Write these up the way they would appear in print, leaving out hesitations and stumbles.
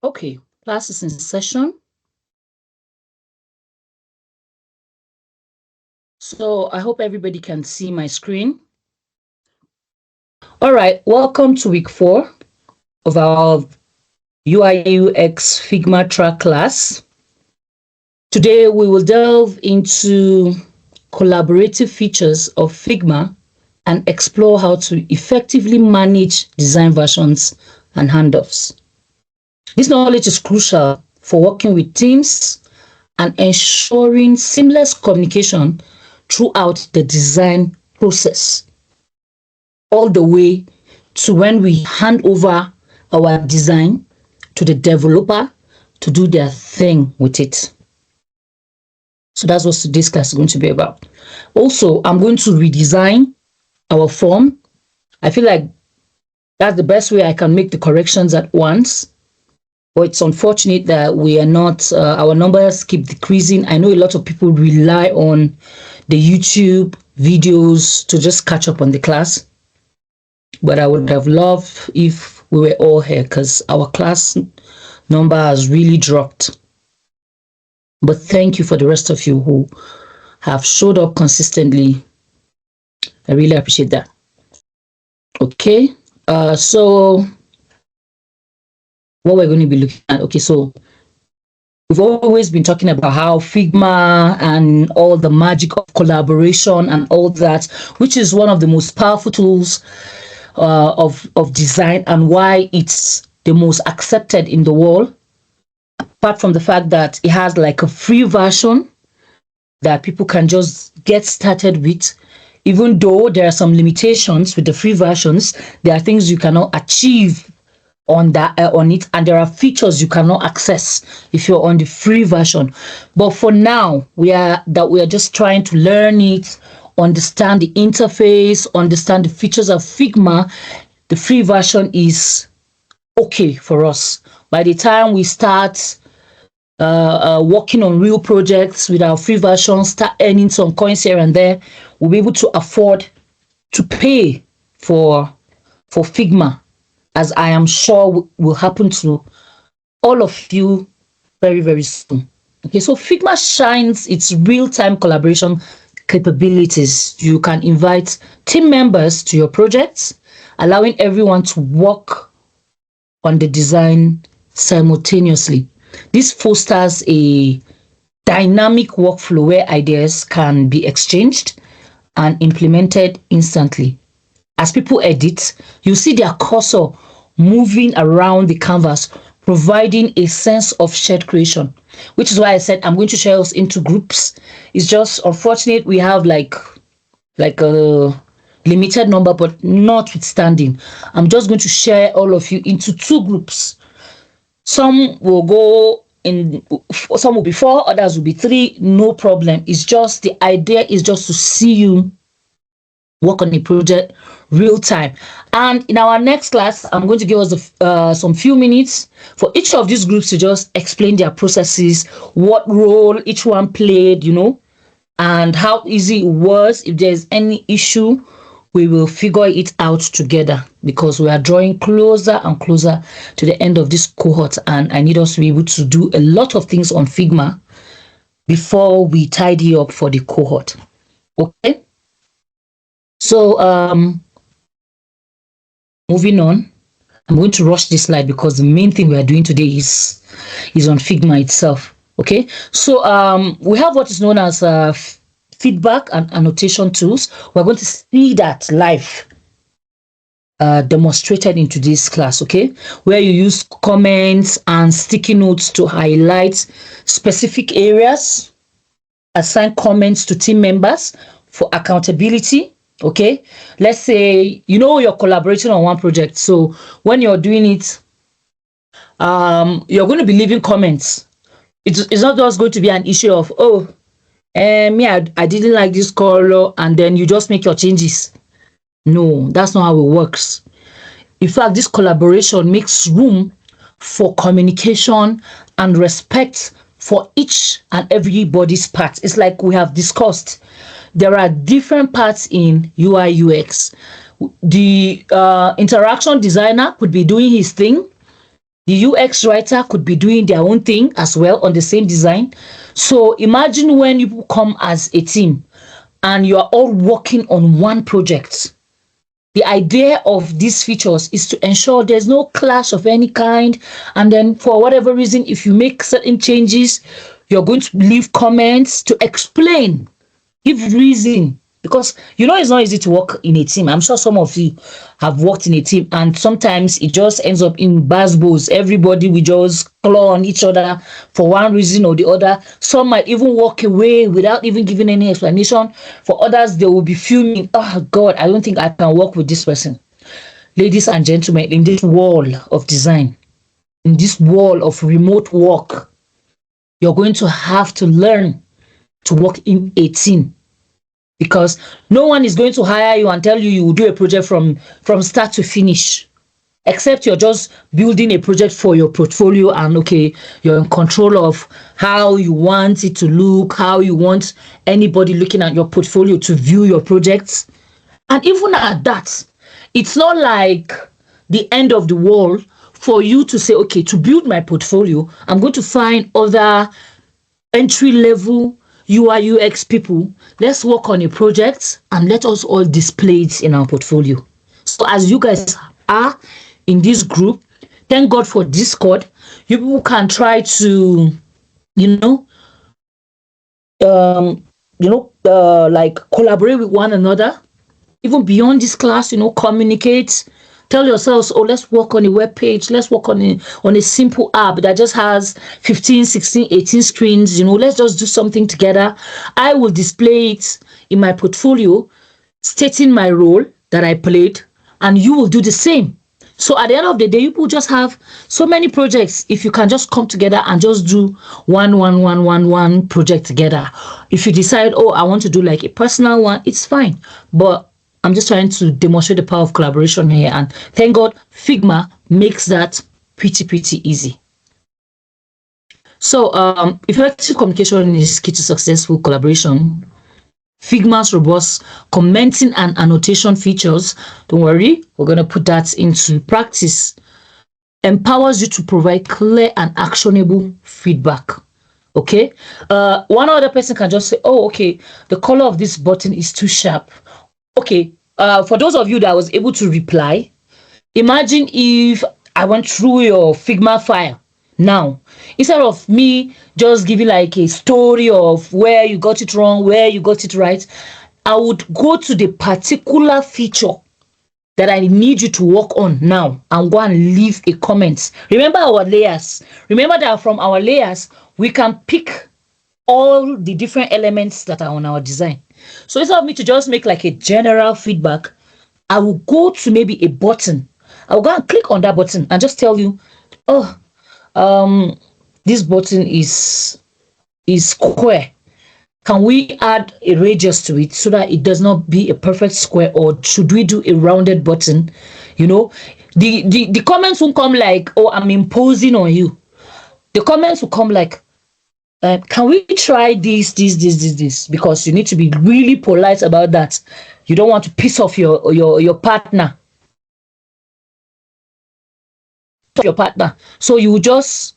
Okay, class is in session. So I hope everybody can see my screen. All right, welcome to week 4 of our UIUX FIGMA track class. Today we will delve into collaborative features of FIGMA and explore how to effectively manage design versions and handoffs. This knowledge is crucial for working with teams and ensuring seamless communication throughout the design process, all the way to when we hand over our design to the developer to do their thing with it. So that's what today's class is going to be about. Also, I'm going to redesign our form. I feel like that's the best way I can make the corrections at once. But it's unfortunate that we are not, our numbers keep decreasing. I know a lot of people rely on the YouTube videos to just catch up on the class. But I would have loved if we were all here because our class number has really dropped. But thank you for the rest of you who have showed up consistently. I really appreciate that. Okay, so what we're going to be looking at. Okay, so we've always been talking about how FIGMA and all the magic of collaboration and all that, which is one of the most powerful tools of design and why it's the most accepted in the world. Apart from the fact that it has like a free version that people can just get started with, even though there are some limitations with the free versions, there are things you cannot achieve on that on it, and there are features you cannot access if you're on the free version. But for now, we are just trying to learn it, understand the interface, understand the features of FIGMA. The free version is okay for us. By the time we start working on real projects with our free version, start earning some coins here and there, we'll be able to afford to pay for FIGMA, as I am sure will happen to all of you very, very soon. Okay, so FIGMA shines its real-time collaboration capabilities. You can invite team members to your projects, allowing everyone to work on the design simultaneously. This fosters a dynamic workflow where ideas can be exchanged and implemented instantly. As people edit, you see their cursor moving around the canvas, providing a sense of shared creation, which is why I said I'm going to share us into groups. It's just unfortunate we have like a limited number, but notwithstanding, I'm just going to share all of you into 2 groups. Some will go in, some will be 4, others will be 3, no problem. It's just the idea is just to see you work on a project real time. And in our next class, I'm going to give us some few minutes for each of these groups to just explain their processes, what role each one played, and how easy it was. If there's any issue, we will figure it out together, because we are drawing closer and closer to the end of this cohort, and I need us to be able to do a lot of things on FIGMA before we tidy up for the cohort. Okay, so moving on, I'm going to rush this slide because the main thing we are doing today is on FIGMA itself. Okay, so we have what is known as feedback and annotation tools. We're going to see that live demonstrated in today's class, okay, where you use comments and sticky notes to highlight specific areas, assign comments to team members for accountability. Okay, let's say you're collaborating on one project, so when you're doing it, you're going to be leaving comments. It's not just going to be an issue of, oh, I didn't like this color, and then you just make your changes. No, that's not how it works. In fact, this collaboration makes room for communication and respect for each and everybody's part. It's like we have discussed. There are different parts in UIUX. The interaction designer could be doing his thing. The UX writer could be doing their own thing as well on the same design. So imagine when you come as a team and you are all working on one project. The idea of these features is to ensure there's no clash of any kind. And then for whatever reason, if you make certain changes, you're going to leave comments to explain, give reason. Because it's not easy to work in a team. I'm sure some of you have worked in a team, and sometimes it just ends up in basbos. Everybody will just claw on each other for one reason or the other. Some might even walk away without even giving any explanation. For others, they will be fuming. Oh God, I don't think I can work with this person. Ladies and gentlemen, in this wall of design, in this wall of remote work, you're going to have to learn to work in a team. Because no one is going to hire you and tell you will do a project from start to finish, except you're just building a project for your portfolio, and okay, you're in control of how you want it to look, how you want anybody looking at your portfolio to view your projects. And even at that, it's not like the end of the world for you to say, okay, to build my portfolio, I'm going to find other entry level UI UX people. Let's work on a project and let us all display it in our portfolio. So as you guys are in this group, thank God for Discord. You people can try to, like collaborate with one another, even beyond this class. Communicate. Tell yourselves, oh, let's work on a web page. Let's work on a simple app that just has 15, 16, 18 screens. Let's just do something together. I will display it in my portfolio, stating my role that I played, and you will do the same. So at the end of the day, you will just have so many projects if you can just come together and just do one project together. If you decide, oh, I want to do like a personal one, it's fine. But I'm just trying to demonstrate the power of collaboration here, and thank God Figma makes that pretty easy. So effective communication is key to successful collaboration. Figma's robust commenting and annotation features, don't worry, we're going to put that into practice, empowers you to provide clear and actionable feedback. Okay, one other person can just say, oh, okay, the color of this button is too sharp. Okay, for those of you that was able to reply, imagine if I went through your Figma file now, instead of me just giving like a story of where you got it wrong, where you got it right, I would go to the particular feature that I need you to work on now and go and leave a comment. Remember our layers. Remember that from our layers, we can pick all the different elements that are on our design. So instead of me to just make like a general feedback, I will go to maybe a button. I'll go and click on that button and just tell you, oh, this button is square. Can we add a radius to it so that it does not be a perfect square, or should we do a rounded button? The comments won't come like, oh, I'm imposing on you. The comments will come like, can we try this, because you need to be really polite about that. You don't want to piss off your partner. So you just,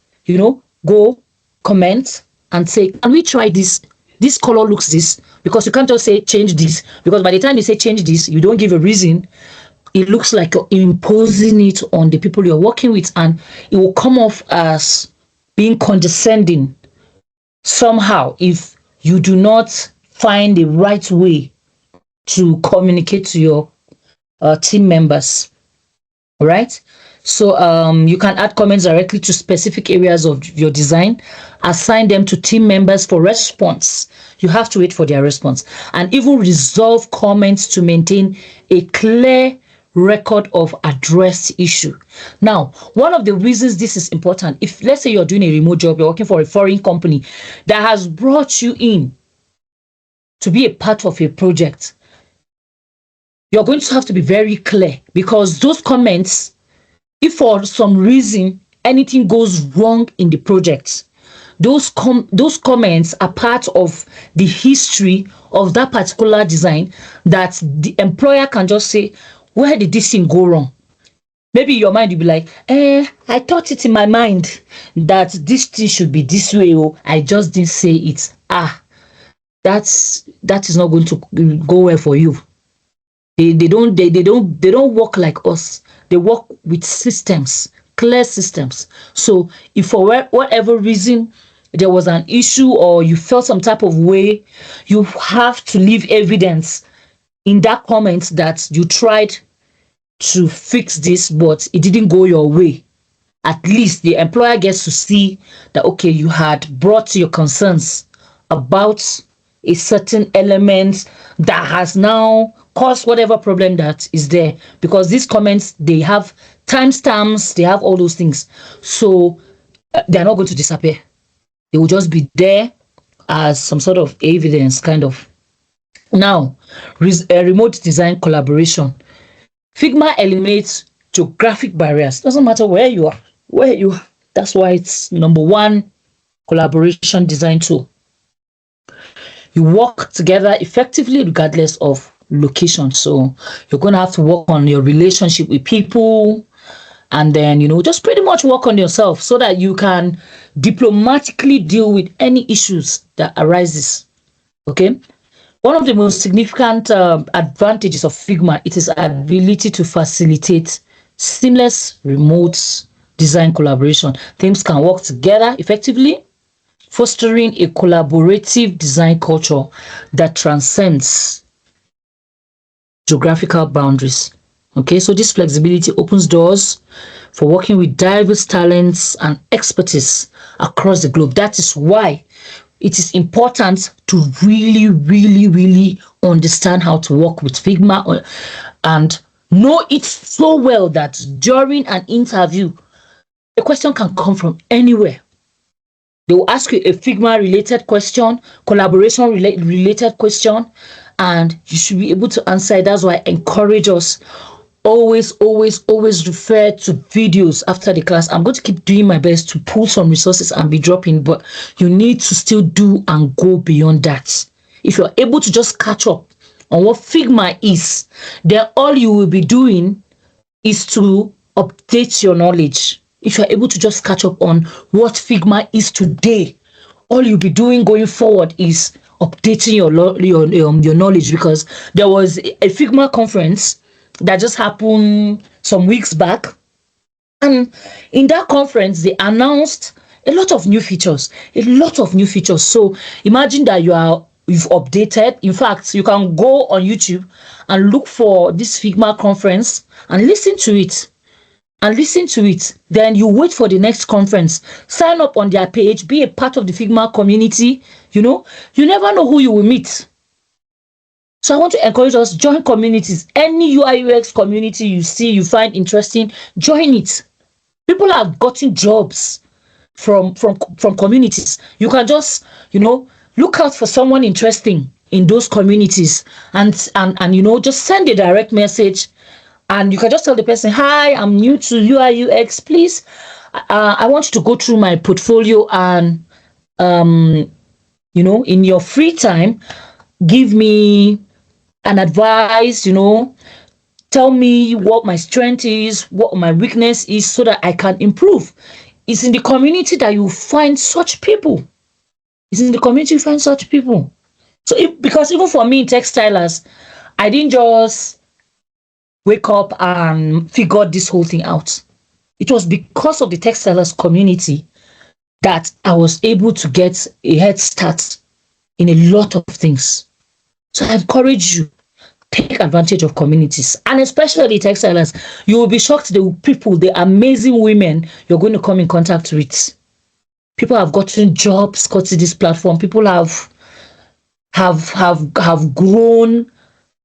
go comment and say, can we try this? This color looks this, because you can't just say change this, because by the time you say change this, you don't give a reason. It looks like you're imposing it on the people you're working with, and it will come off as being condescending somehow if you do not find the right way to communicate to your team members. All right. So you can add comments directly to specific areas of your design, assign them to team members for response. You have to wait for their response, and even resolve comments to maintain a clear record of addressed issue. Now, one of the reasons this is important, if let's say you're doing a remote job, you're working for a foreign company that has brought you in to be a part of a project, you're going to have to be very clear, because those comments, if for some reason anything goes wrong in the project, those comments are part of the history of that particular design that the employer can just say, where did this thing go wrong? Maybe your mind will be like, I thought it in my mind that this thing should be this way. Oh, I just didn't say it. That is not going to go well for you. They don't work like us. They work with systems, clear systems. So if for whatever reason there was an issue or you felt some type of way, you have to leave evidence in that comment that you tried to fix this, but it didn't go your way. At least the employer gets to see that, okay, you had brought your concerns about a certain element that has now caused whatever problem that is there, because these comments, they have timestamps, they have all those things. So they're not going to disappear. They will just be there as some sort of evidence, kind of. Now, remote design collaboration. Figma eliminates geographic barriers. Doesn't matter where you are. That's why it's number one collaboration design tool. You work together effectively regardless of location. So you're going to have to work on your relationship with people, and then, just pretty much work on yourself so that you can diplomatically deal with any issues that arises. Okay. One of the most significant advantages of Figma, it is ability to facilitate seamless remote design collaboration. Teams can work together effectively, fostering a collaborative design culture that transcends geographical boundaries. Okay, so this flexibility opens doors for working with diverse talents and expertise across the globe. That is why it is important to really, really, really understand how to work with Figma and know it so well that during an interview, a question can come from anywhere. They will ask you a Figma related question, collaboration related question, and you should be able to answer it. That's why I encourage us, always refer to videos after the class. I'm going to keep doing my best to pull some resources and be dropping, but you need to still do and go beyond that. If you're able to just catch up on what Figma is, then all you will be doing is to update your knowledge. If you're able to just catch up on what Figma is today, all you'll be doing going forward is updating your knowledge, because there was a Figma conference that just happened some weeks back, and in that conference they announced a lot of new features. So imagine that you've updated. In fact, you can go on YouTube and look for this Figma conference and listen to it. Then you wait for the next conference, sign up on their page, be a part of the Figma community. You never know who you will meet. So I want to encourage us, join communities. Any UIUX community you find interesting, join it. People have gotten jobs from communities. You can just, look out for someone interesting in those communities, and just send a direct message. And you can just tell the person, hi, I'm new to UIUX. Please, I want you to go through my portfolio and, in your free time, give me an advice, tell me what my strength is, what my weakness is, so that I can improve. It's in the community that you find such people. So because even for me, textilers, I didn't just wake up and figure this whole thing out. It was because of the textilers community that I was able to get a head start in a lot of things. So I encourage you, take advantage of communities, and especially textilers. You will be shocked the amazing women you're going to come in contact with. People have gotten jobs because of this platform. People have grown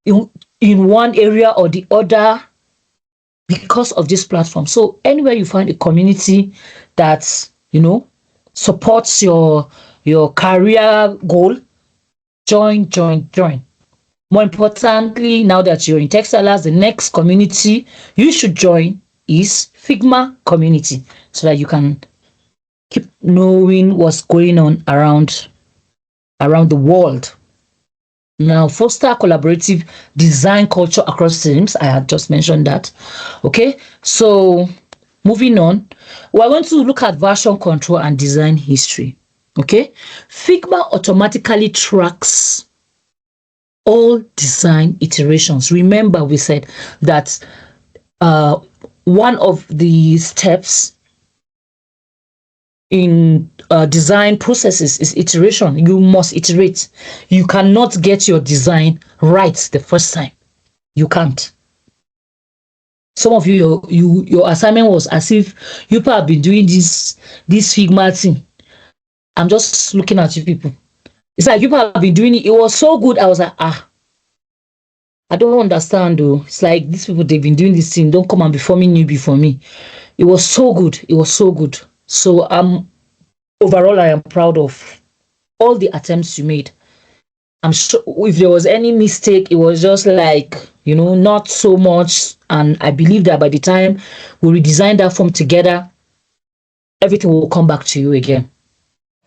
in one area or the other because of this platform. So anywhere you find a community that supports your career goal, join. More importantly, now that you're in textiles, the next community you should join is Figma community, so that you can keep knowing what's going on around the world. Now, foster collaborative design culture across teams. I had just mentioned that. Okay, so moving on, we're going to look at version control and design history. Okay, Figma automatically tracks all design iterations. Remember, we said that one of the steps in design processes is iteration. You must iterate. You cannot get your design right the first time. You can't. Some of you, your assignment was as if you people have been doing this Figma thing. I'm just looking at you people. It's like you people have been doing it. It was so good. I was like, I don't understand though. It's like these people, they've been doing this thing. Don't come and be forming new before me. It was so good. It was so good. So overall, I am proud of all the attempts you made. I'm sure if there was any mistake, it was just like, not so much. And I believe that by the time we redesign that form together, everything will come back to you again.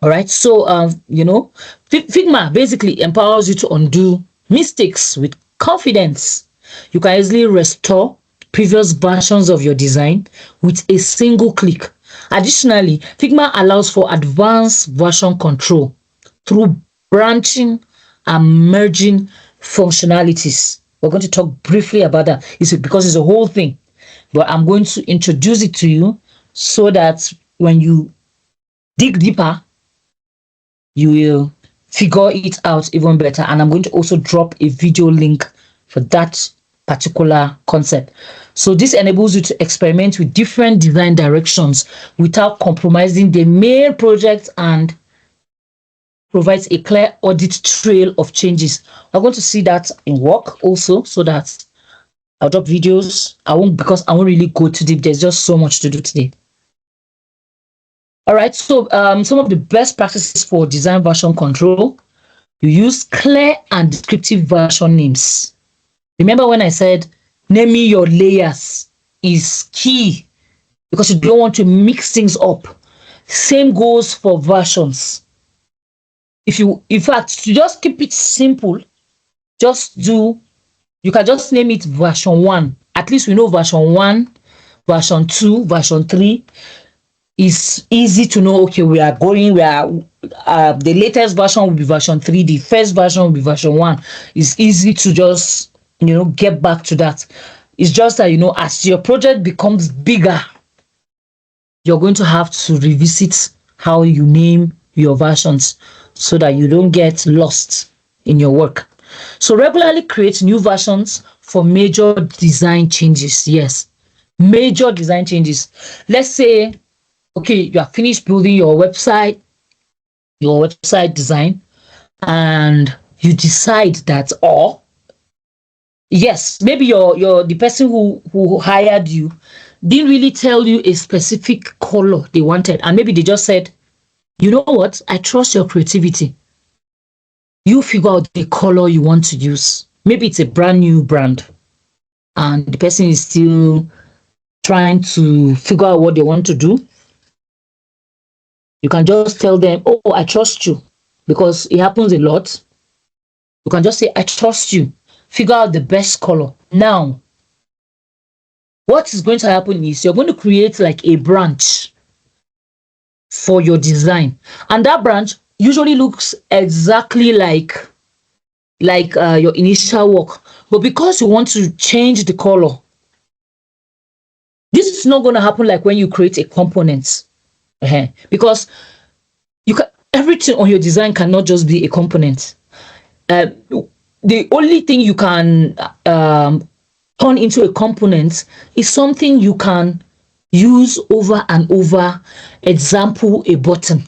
All right. So, Figma basically empowers you to undo mistakes with confidence. You can easily restore previous versions of your design with a single click. Additionally, Figma allows for advanced version control through branching and merging functionalities. We're going to talk briefly about that. Because it's a whole thing, but I'm going to introduce it to you so that when you dig deeper, you will figure it out even better. And I'm going to also drop a video link for that particular concept. So this enables you to experiment with different design directions without compromising the main project and provides a clear audit trail of changes. We're going to see that in work also, so that I'll drop videos. Because I won't really go too deep. There's just so much to do today. All right, so some of the best practices for design version control: you use clear and descriptive version names. Remember when I said naming your layers is key, because you don't want to mix things up. Same goes for versions. In fact, to just keep it simple, you can just name it version 1. At least we know version 1, version 2, version 3 is easy to know. Okay, the latest version will be version 3, the first version will be version 1. It's easy to just, get back to that. It's just that, as your project becomes bigger, you're going to have to revisit how you name your versions so that you don't get lost in your work. So regularly create new versions for major design changes. Yes, major design changes. Let's say, okay, you are finished building your website design, and you decide that, yes, maybe the person who hired you didn't really tell you a specific color they wanted, and maybe they just said, you know what, I trust your creativity. You figure out the color you want to use. Maybe it's a brand new brand and the person is still trying to figure out what they want to do. You can just tell them, I trust you, because it happens a lot. You can just say, I trust you. Figure out the best color. Now, what is going to happen is you're going to create like a branch for your design, and that branch usually looks exactly like your initial work, but because you want to change the color, this is not going to happen like when you create a component, because everything on your design cannot just be a component. The only thing you can turn into a component is something you can use over and over. Example, a button.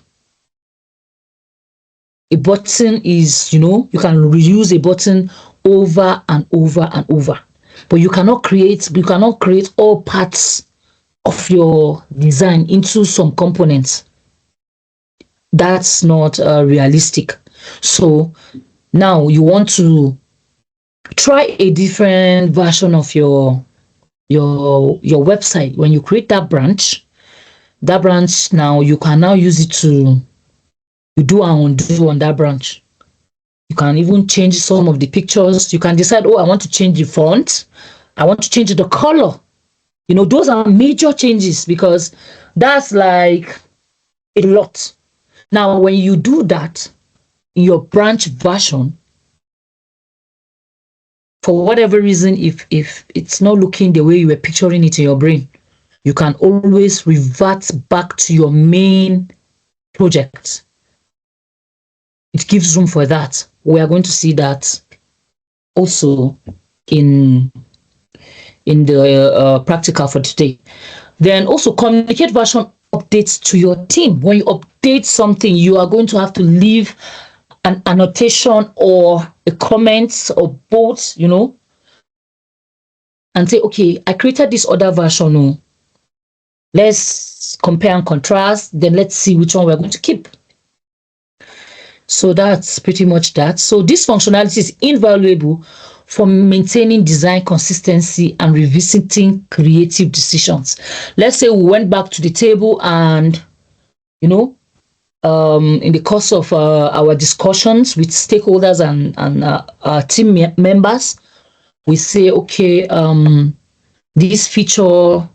A button is, you can reuse a button over and over and over, but you cannot create all parts of your design into some components. That's not realistic. So now you want to try a different version of your website. When you create that branch now, you can now use it to do and undo on that branch. You can even change some of the pictures. You can decide, oh, I want to change the font. I want to change the color. You know, those are major changes because that's like a lot. Now, when you do that in your branch version, for whatever reason, if it's not looking the way you were picturing it in your brain, you can always revert back to your main project. It gives room for that. We are going to see that also in the practical for today. Then also communicate version updates to your team. When you update something, you are going to have to leave an annotation or a comment or both, you know, and say, okay, I created this other version. Oh, let's compare and contrast. Then let's see which one we're going to keep. So that's pretty much that. So this functionality is invaluable for maintaining design consistency and revisiting creative decisions. Let's say we went back to the table and, you know, in the course of our discussions with stakeholders and our team members, we say, okay, this feature,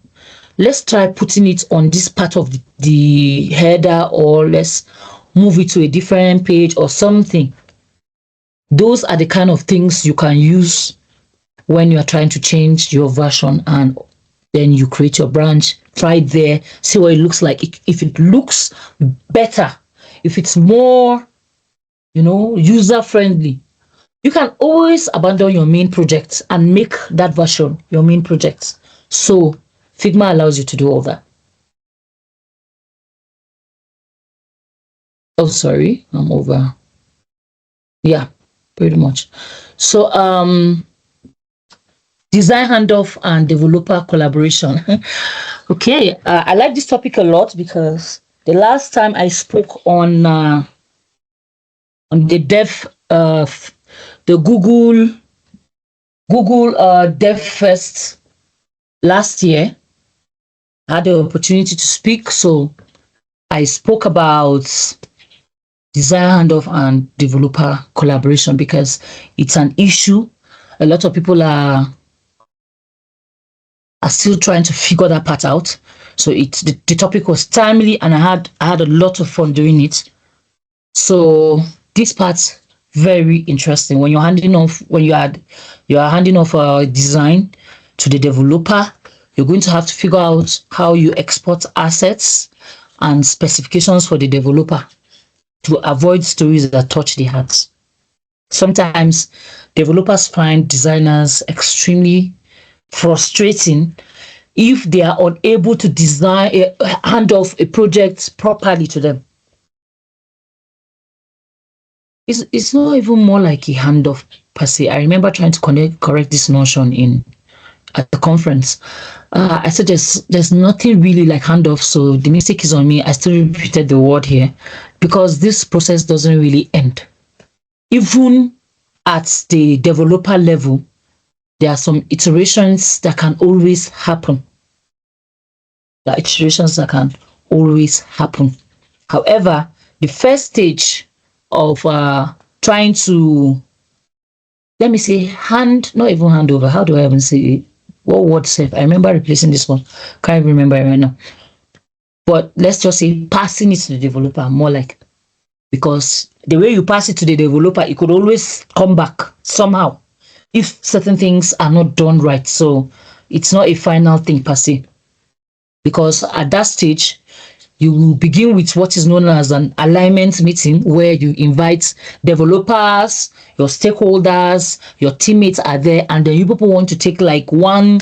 let's try putting it on this part of the header, or let's move it to a different page or something. Those are the kind of things you can use when you are trying to change your version, and then you create your branch, try it there, see what it looks like. If it looks better, if it's more, you know, user friendly, you can always abandon your main project and make that version your main project. So Figma allows you to do all that. Oh, sorry, I'm over. Yeah, pretty much. So design handoff and developer collaboration. Okay, I like this topic a lot because the last time I spoke on the the Google Dev Fest last year, I had the opportunity to speak. So I spoke about design handoff and developer collaboration because it's an issue. A lot of people are still trying to figure that part out. So the topic was timely, and I had a lot of fun doing it. So this part's very interesting. When you're handing off, you are handing off a design to the developer, you're going to have to figure out how you export assets and specifications for the developer to avoid stories that touch the hearts. Sometimes developers find designers extremely frustrating if they are unable to hand off a project properly to them. It's not even more like a handoff per se. I remember trying to correct this notion at the conference. I said there's nothing really like handoff, so the mistake is on me. I still repeated the word here because this process doesn't really end. Even at the developer level, there are some iterations that can always happen. There are iterations that can always happen. However, the first stage of trying to, let me say, not even hand over. How do I even say it? What word safe? I remember replacing this one. Can't remember it right now. But let's just say passing it to the developer, more like, because the way you pass it to the developer, it could always come back somehow if certain things are not done right. So it's not a final thing per se, because at that stage, you will begin with what is known as an alignment meeting, where you invite developers, your stakeholders, your teammates are there, and then you people want to take like one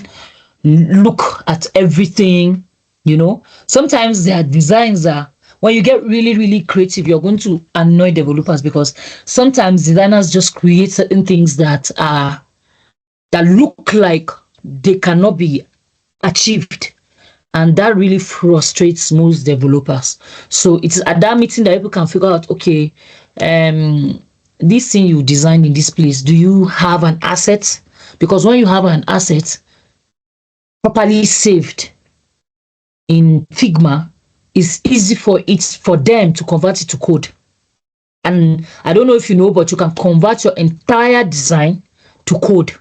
look at everything. You know, sometimes there are designs that when you get really, really creative, you're going to annoy developers because sometimes designers just create certain things that look like they cannot be achieved. And that really frustrates most developers. So it's at that meeting that people can figure out, okay, this thing you designed in this place, do you have an asset? Because when you have an asset properly saved in Figma, it's easy for them to convert it to code. And I don't know if you know, but you can convert your entire design to code.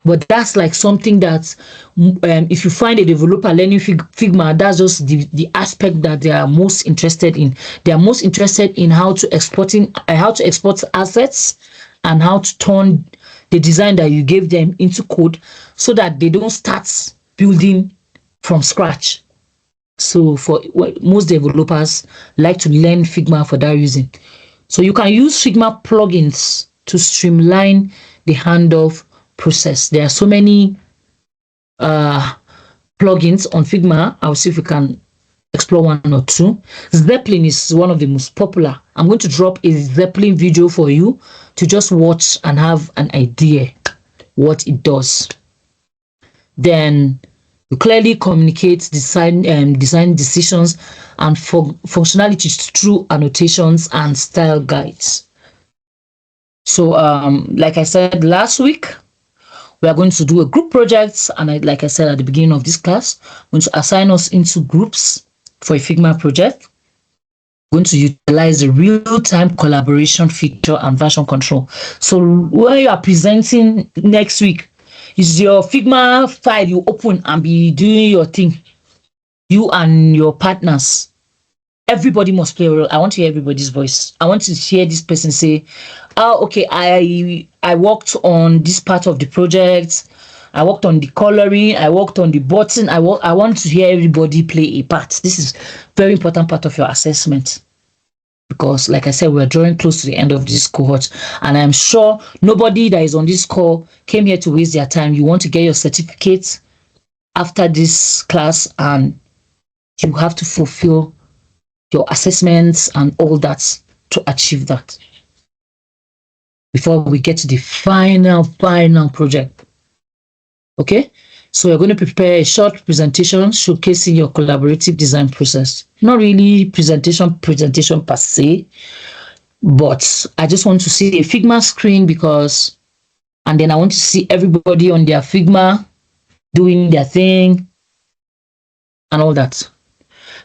But that's like something that if you find a developer learning Figma, that's just the aspect that they are most interested in. They are most interested in how to export assets and how to turn the design that you gave them into code so that they don't start building from scratch. So for most developers like to learn Figma for that reason. So you can use Figma plugins to streamline the handoff process. There are so many plugins on Figma. I'll see if we can explore one or two. Zeppelin is one of the most popular. I'm going to drop a Zeppelin video for you to just watch and have an idea what it does. Then you clearly communicate design decisions and functionalities through annotations and style guides. So like I said last week, we are going to do a group project, and like I said at the beginning of this class, I'm going to assign us into groups for a Figma project. We're going to utilize the real-time collaboration feature and version control. So when you are presenting next week, is your Figma file you open and be doing your thing, you and your partners. Everybody must play a role. I want to hear everybody's voice. I want to hear this person say, oh, okay, I worked on this part of the project. I worked on the coloring. I worked on the button. I want to hear everybody play a part. This is very important part of your assessment. Because like I said, we're drawing close to the end of this cohort. And I'm sure nobody that is on this call came here to waste their time. You want to get your certificate after this class, and you have to fulfill your assessments and all that to achieve that before we get to the final project. Okay, so we're going to prepare a short presentation showcasing your collaborative design process. Not really presentation per se, but I just want to see a Figma screen and then I want to see everybody on their Figma doing their thing and all that.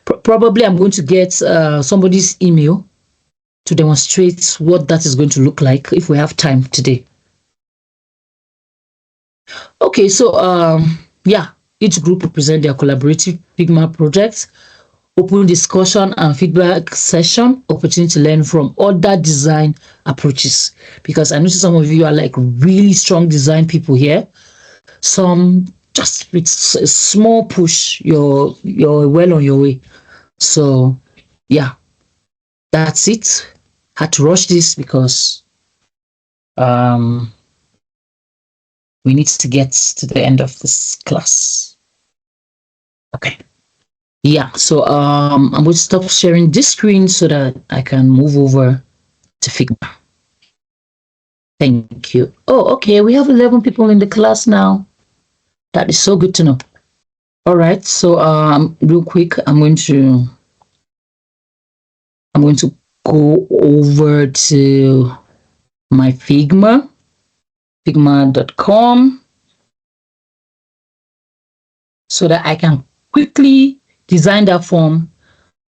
Probably I'm going to get somebody's email to demonstrate what that is going to look like if we have time today. Okay, so yeah, each group will present their collaborative Figma projects, open discussion and feedback session, opportunity to learn from other design approaches. Because I notice some of you are like really strong design people here. Some just with a small push, you're well on your way. So yeah, that's it. Had to rush this because we need to get to the end of this class. Okay. Yeah, so I'm going to stop sharing this screen so that I can move over to Figma. Thank you. Oh, okay, we have 11 people in the class now. That is so good to know. All right, so real quick, I'm going to go over to my Figma, figma.com, so that I can quickly design that form,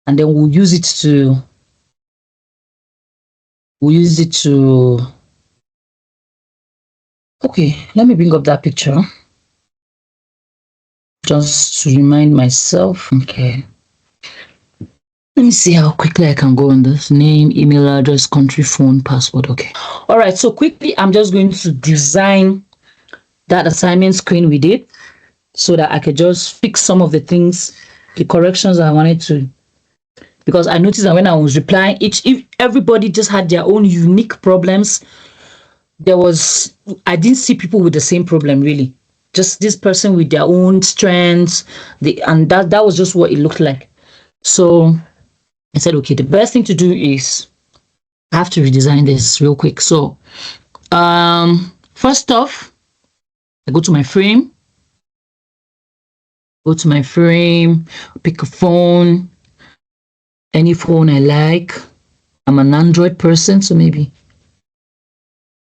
and then we'll use it to okay, let me bring up that picture just to remind myself. Okay, let me see how quickly I can go on this. Name, email address, country, phone, password. Okay, all right, so quickly I'm just going to design that assignment screen we did so that I could just fix some of the things, the corrections I wanted to, because I noticed that when I was replying, if everybody just had their own unique problems, I didn't see people with the same problem really. Just this person with their own strengths, and that was just what it looked like. So I said, okay, the best thing to do is I have to redesign this real quick. So first off, I go to my frame. Pick a phone, any phone I like. I'm an Android person, so maybe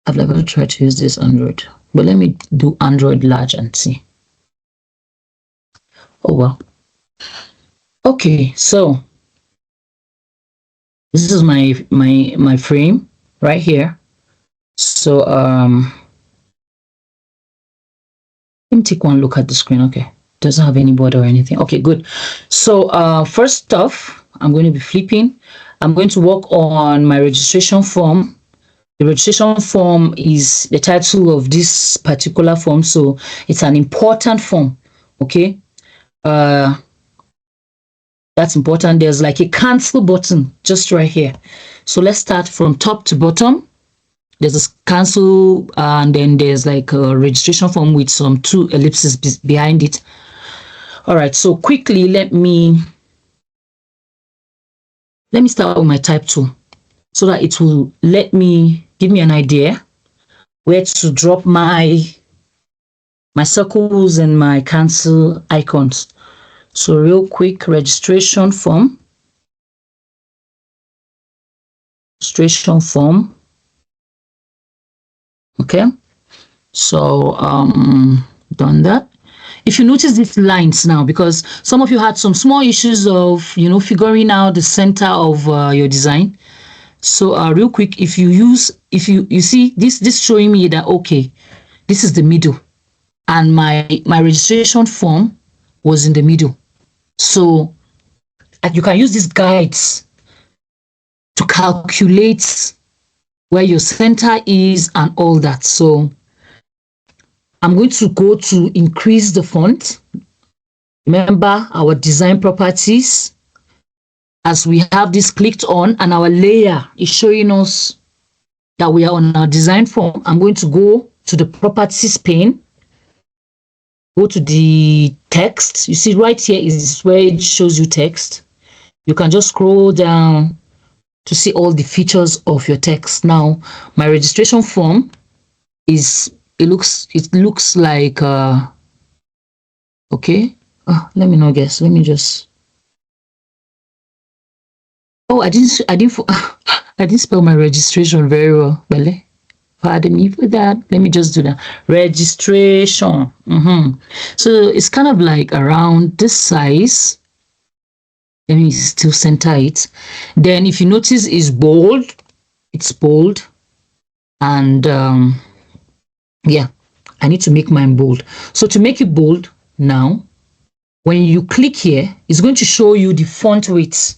I've never tried to use this Android, but let me do Android large and see. Oh well. Okay, so This is my frame right here. So let me take one look at the screen. Okay, doesn't have any border or anything. Okay, good. So first off, I'm going to be flipping. I'm going to work on my registration form. The registration form is the title of this particular form, so it's an important form. Okay, that's important. There's like a cancel button just right here. So let's start from top to bottom. There's a cancel, and then there's like a registration form with some 2 ellipses behind it. All right, so quickly let me start with my type tool so that it will give me an idea where to drop my circles and my cancel icons. So real quick, registration form. Okay, so done that. If you notice these lines now, because some of you had some small issues of figuring out the center of your design. So real quick, if you see this showing me that okay, this is the middle, and my registration form was in the middle. So you can use these guides to calculate where your center is and all that. So I'm going to go to increase the font. Remember our design properties. As we have this clicked on and our layer is showing us that we are on our design form, I'm going to go to the properties pane, go to the text. You see right here is where it shows you text. You can just scroll down to see all the features of your text. Now, my registration form is, it looks like, okay. Let me not guess. Let me just, oh, I didn't spell my registration very well, Bele. Pardon me for that. Let me just do that. Registration. So it's kind of like around this size. Let me still center it. Then if you notice it's bold, and yeah, I need to make mine bold. So to make it bold now, when you click here, it's going to show you the font weight.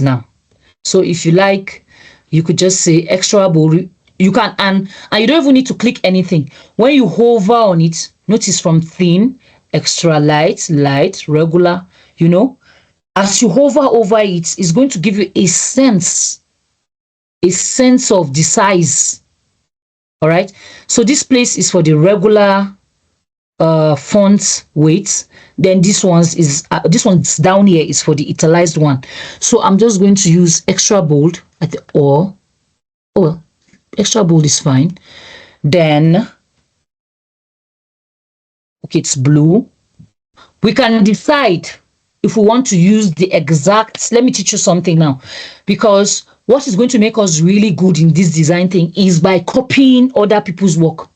Now. So if you like, you could just say extra bold. You can, and you don't even need to click anything. When you hover on it, notice from thin, extra light, regular, as you hover over it, it's going to give you a sense of the size. All right. So this place is for the regular font weight. Then this one's down here is for the italicized one. So I'm just going to use extra bold at the well, extra bold is fine. Then okay, it's blue. We can decide if we want to use the exact. Let me teach you something now, because what is going to make us really good in this design thing is by copying other people's work.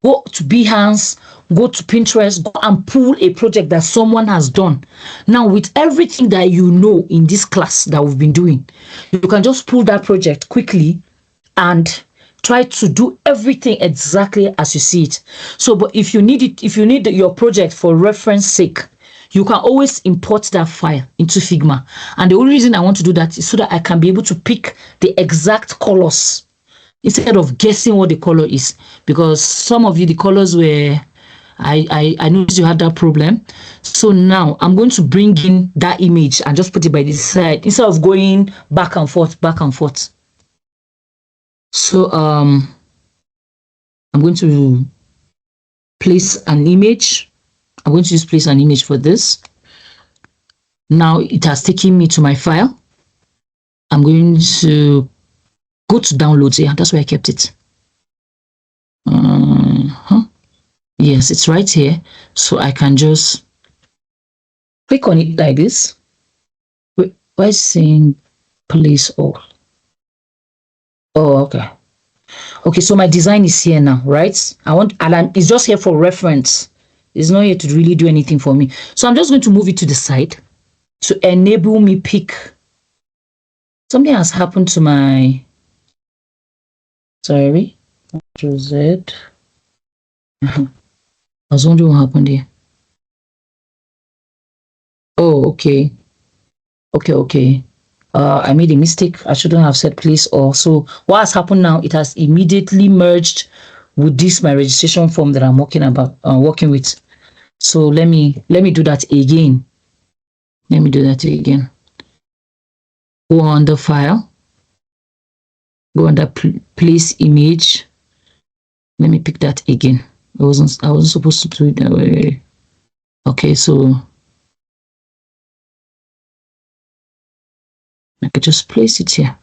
Go to Behance, go to Pinterest, go and pull a project that someone has done. Now, with everything that you know in this class that we've been doing, you can just pull that project quickly and try to do everything exactly as you see it. So, but if you need your project for reference sake, you can always import that file into Figma. And the only reason I want to do that is so that I can be able to pick the exact colors instead of guessing what the color is, because some of you, the colors were, I noticed you had that problem. So now I'm going to bring in that image and just put it by this side instead of going back and forth. So I'm going to place an image. I'm going to just place an image for this. Now it has taken me to my file. I'm going to go to downloads. Yeah, that's where I kept it. Yes, it's right here. So I can just click on it like this. Wait, why is it saying place all? Oh, okay. Okay, so my design is here now, right? It's just here for reference. It's not here to really do anything for me. So I'm just going to move it to the side to enable me pick Something has happened to my, sorry, Control Z. I was wondering what happened here. Oh, okay. Okay. I made a mistake. I shouldn't have said please or. So what has happened now? It has immediately merged with this my registration form that I'm working with. So let me do that again. Let me do that again. Go on the file. Go under place image. Let me pick that again. I wasn't supposed to do it that way. Okay, so I could just place it here.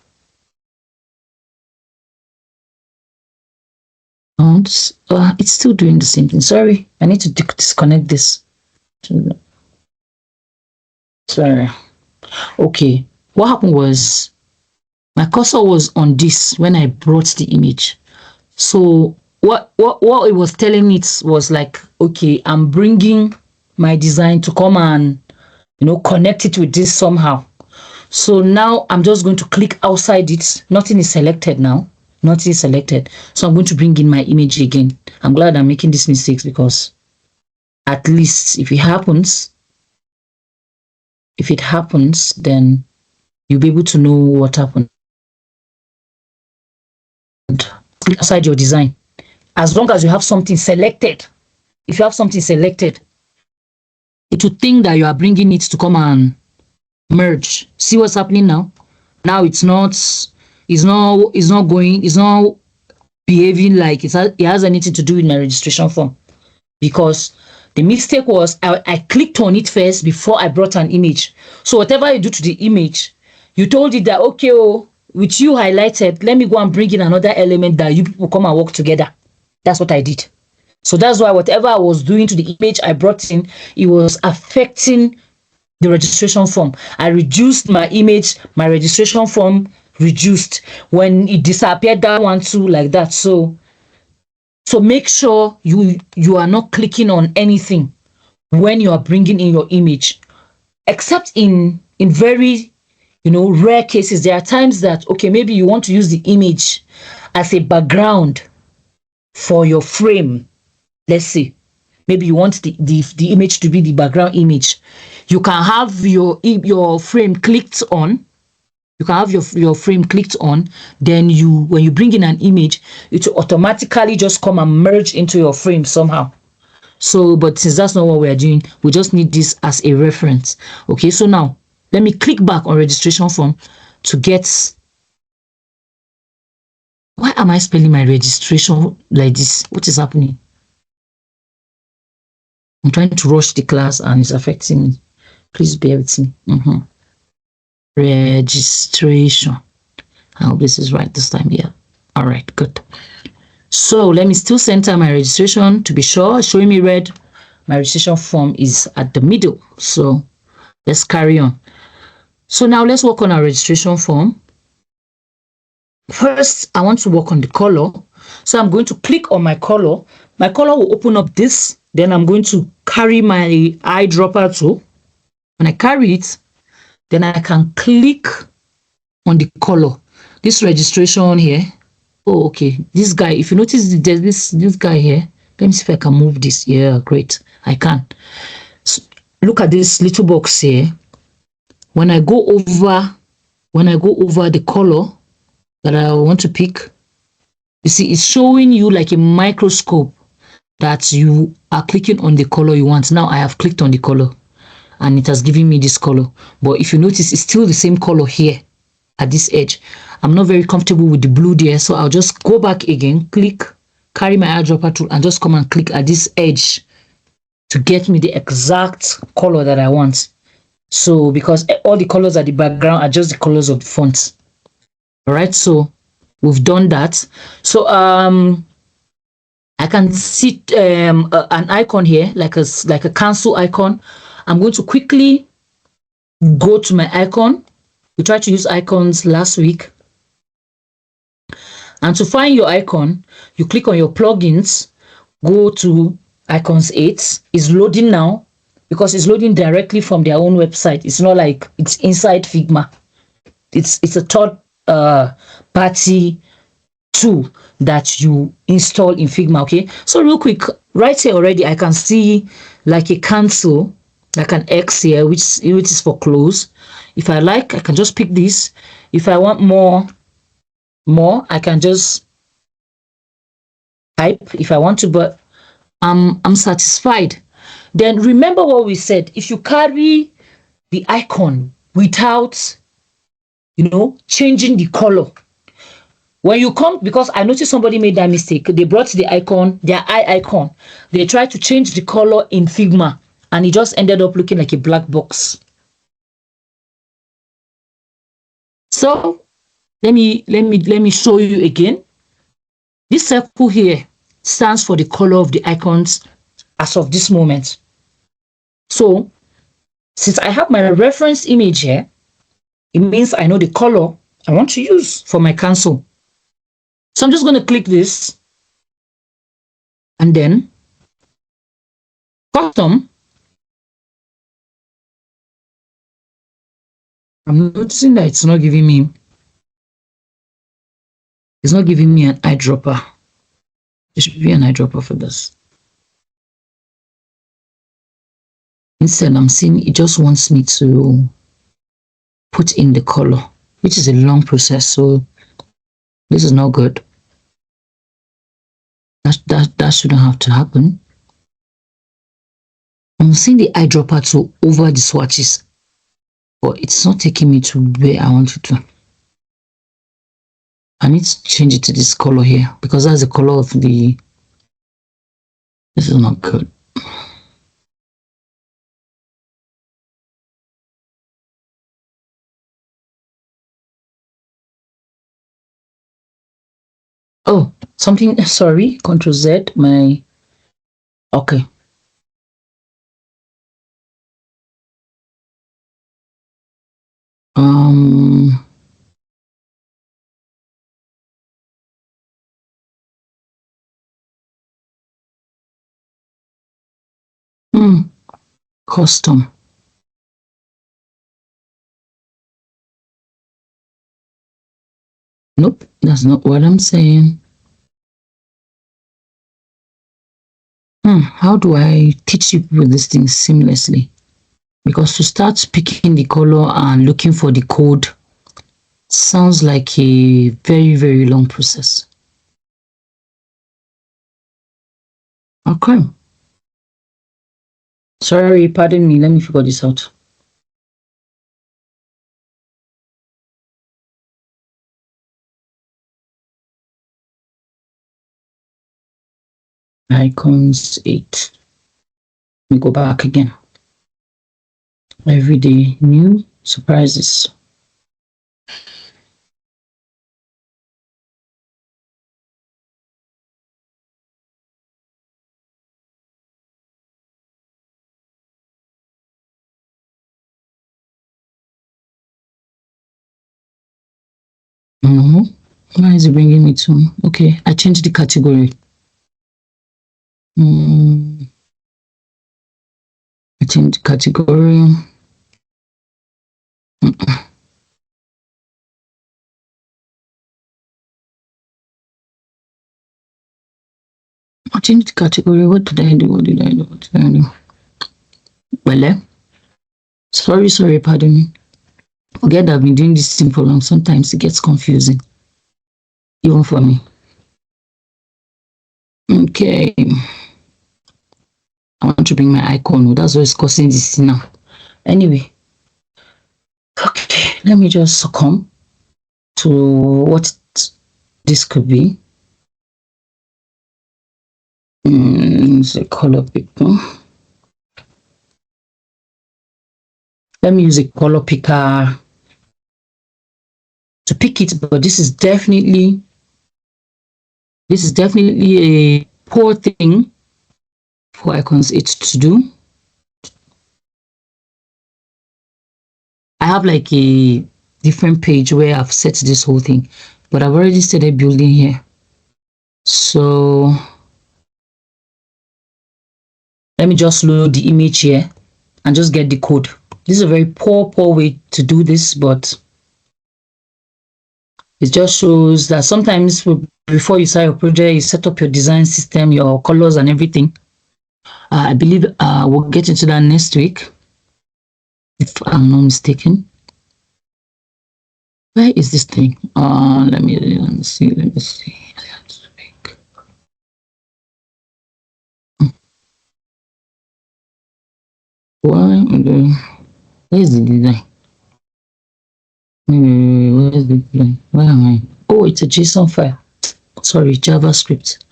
It's still doing the same thing. Sorry, I need to disconnect this. Sorry. Okay, what happened was my cursor was on this when I brought the image. So what it was telling it was like, okay, I'm bringing my design to come and connect it with this somehow. So now I'm just going to click outside it. Nothing is selected now. Nothing is selected. So I'm going to bring in my image again. I'm glad I'm making these mistakes because at least if it happens, then you'll be able to know what happened. Click outside your design. As long as you have something selected, if you have something selected, it will think that you are bringing it to come and merge. See what's happening now? Now it's not behaving like it has anything to do with my registration form, because the mistake was I clicked on it first before I brought an image. So whatever you do to the image, you told it that, okay, with you highlighted, let me go and bring in another element that you people come and work together. That's what I did. So that's why whatever I was doing to the image I brought in, it was affecting the registration form. I reduced my image, my registration form reduced. When it disappeared, that one too, like that. So make sure you are not clicking on anything when you are bringing in your image, except in very rare cases. There are times that, okay, maybe you want to use the image as a background for your frame. Let's say maybe you want the image to be the background image. You can have your frame clicked on. You can have your frame clicked on. Then when you bring in an image, it will automatically just come and merge into your frame somehow. So, but since that's not what we're doing, we just need this as a reference. Okay, so now let me click back on registration form to get. Why am I spelling my registration like this? What is happening? I'm trying to rush the class and it's affecting me. Please bear with me. Registration. I hope this is right this time. Yeah. All right, good. So let me still center my registration to be sure. Showing me red. My registration form is at the middle. So let's carry on. So now let's work on our registration form. First, I want to work on the color. So I'm going to click on my color. My color will open up this. Then I'm going to carry my eyedropper tool. When I carry it, then I can click on the color. This registration here. Oh, okay. This guy, if you notice there's this guy here. Let me see if I can move this. Yeah, great. I can. So look at this little box here. When I go over the color that I want to pick, you see it's showing you like a microscope that you are clicking on the color you want. Now I have clicked on the color and it has given me this color. But if you notice, it's still the same color here at this edge. I'm not very comfortable with the blue there, so I'll just go back again, click, carry my eyedropper tool and just come and click at this edge to get me the exact color that I want. So because all the colors at the background are just the colors of the fonts. All right, so we've done that. So I can see an icon here, like a cancel icon. I'm going to quickly go to my icon. We tried to use icons last week. And to find your icon, you click on your plugins, go to icons 8. It's loading now because it's loading directly from their own website. It's not like it's inside Figma. it's a third party tool that you install in Figma. Okay, so real quick, right here already I can see like a cancel, like an X here, which is for close. If I like, I can just pick this. If I want more, I can just type if I want to, but I'm satisfied. Then remember what we said: if you carry the icon without, changing the color, when you come, because I noticed somebody made that mistake. They brought the icon, their eye icon. They tried to change the color in Figma, and it just ended up looking like a black box. So let me show you again. This circle here stands for the color of the icons as of this moment. So since I have my reference image here, it means I know the color I want to use for my cancel. So I'm just going to click this and then custom. I'm noticing that it's not giving me an eyedropper. There should be an eyedropper for this. Instead, I'm seeing it just wants me to put in the color, which is a long process. So this is not good. That shouldn't have to happen. I'm seeing the eyedropper to over the swatches, but it's not taking me to where I want it to. I need to change it to this color here because that's the color of the. This is not good. Oh, something, sorry, Control Z, okay. Custom. Nope, that's not what I'm saying. How do I teach you with this thing seamlessly? Because to start picking the color and looking for the code sounds like a very, very long process. Okay. Sorry, pardon me. Let me figure this out. Icons 8. Let me go back again. Every day, new surprises. Why is it bringing me to? Okay, I changed the category. I changed the category. I changed the category. What did I do? Well, sorry, pardon me. Forget that I've been doing this thing for long. Sometimes it gets confusing, even for me. Okay. I want to bring my icon. That's what's causing this now. Anyway. Okay, let me just succumb to what this could be. It's a color picker. Let me use a color picker to pick it, but this is definitely a poor thing for icons 8 to do. I have like a different page where I've set this whole thing, but I've already started building here. So let me just load the image here and just get the code. This is a very poor way to do this, but It just shows that sometimes before you start your project, you set up your design system, your colors and everything. I believe we'll get into that next week, if I'm not mistaken. Where is this thing? Let me see. Let me see. Why? Where is the design? Where is the design? Where am I? Oh, it's a JSON file. Sorry, JavaScript.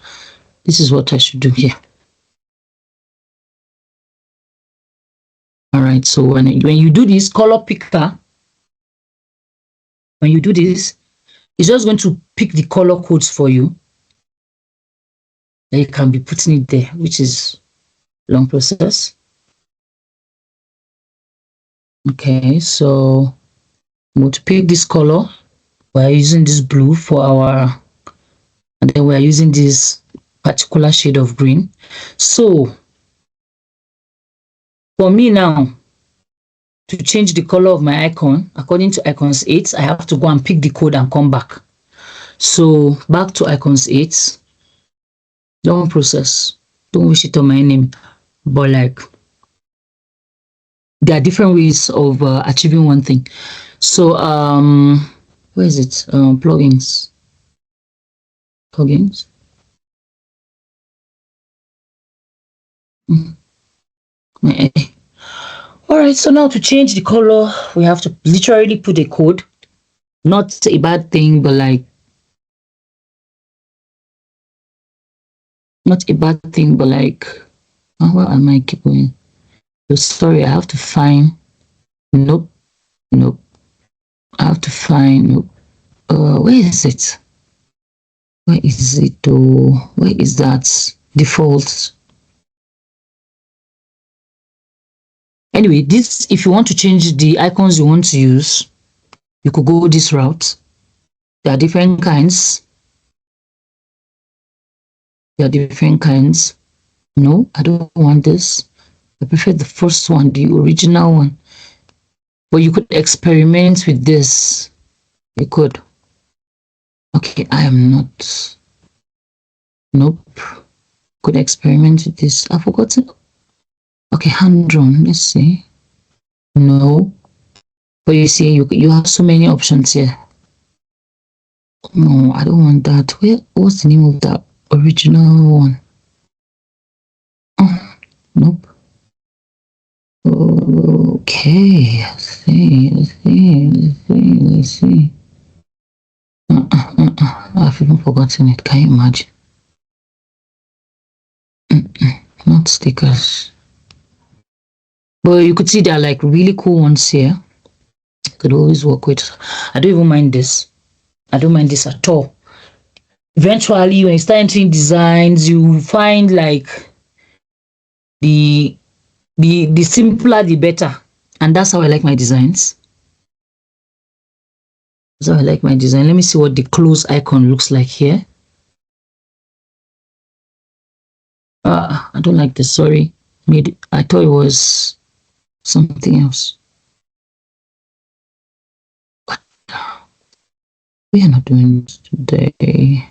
This is what I should do here. All right. So when you do this color picker, when you do this, it's just going to pick the color codes for you. And you can be putting it there, which is long process. Okay, so I'm going to pick this color. We're using this blue for our, and then we're using this particular shade of green. So for me now, to change the color of my icon, according to icons 8, I have to go and pick the code and come back. So back to icons 8. Don't process. Don't wish it on my name. But like, there are different ways of achieving one thing. So where is it? Plugins. Plugins. All right, so now to change the color, we have to literally put a code. Not a bad thing, but like, not a bad thing, but like, where am I keep going? So sorry, I have to find. Nope. I have to find. Nope. Where is it? Where is it? Oh, where is that default? Anyway, this, if you want to change the icons you want to use, you could go this route. There are different kinds. No, I don't want this. I prefer the first one, the original one. But you could experiment with this. You could. Okay, I am not. Nope. Could experiment with this. I've forgotten. Okay, hand drawn. Let's see. No. But you see, you have so many options here. No, I don't want that. What's the name of that original one? Oh, nope. Okay, let's see. I've even forgotten it. Can you imagine? Not stickers. But you could see there are like really cool ones here. Could always work with. I don't even mind this. I don't mind this at all. Eventually, when you start entering designs, you find like the simpler the better. And that's how I like my designs. So I like my design. Let me see what the close icon looks like here. I don't like this. Sorry. I thought it was something else. But we are not doing this today.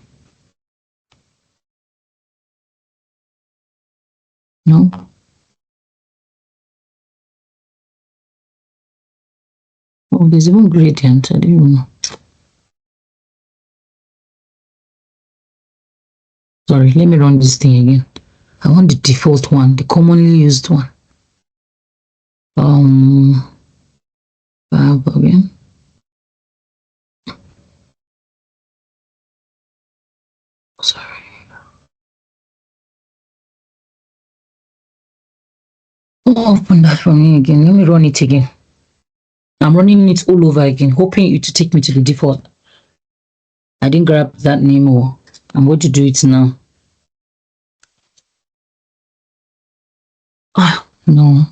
No. Oh, there's even gradient. I don't even know. Sorry, let me run this thing again. I want the default one, the commonly used one. Again. Sorry. Oh, open that for me again. Let me run it again. I'm running it all over again, hoping it to take me to the default. I didn't grab that name, or I'm going to do it now. No,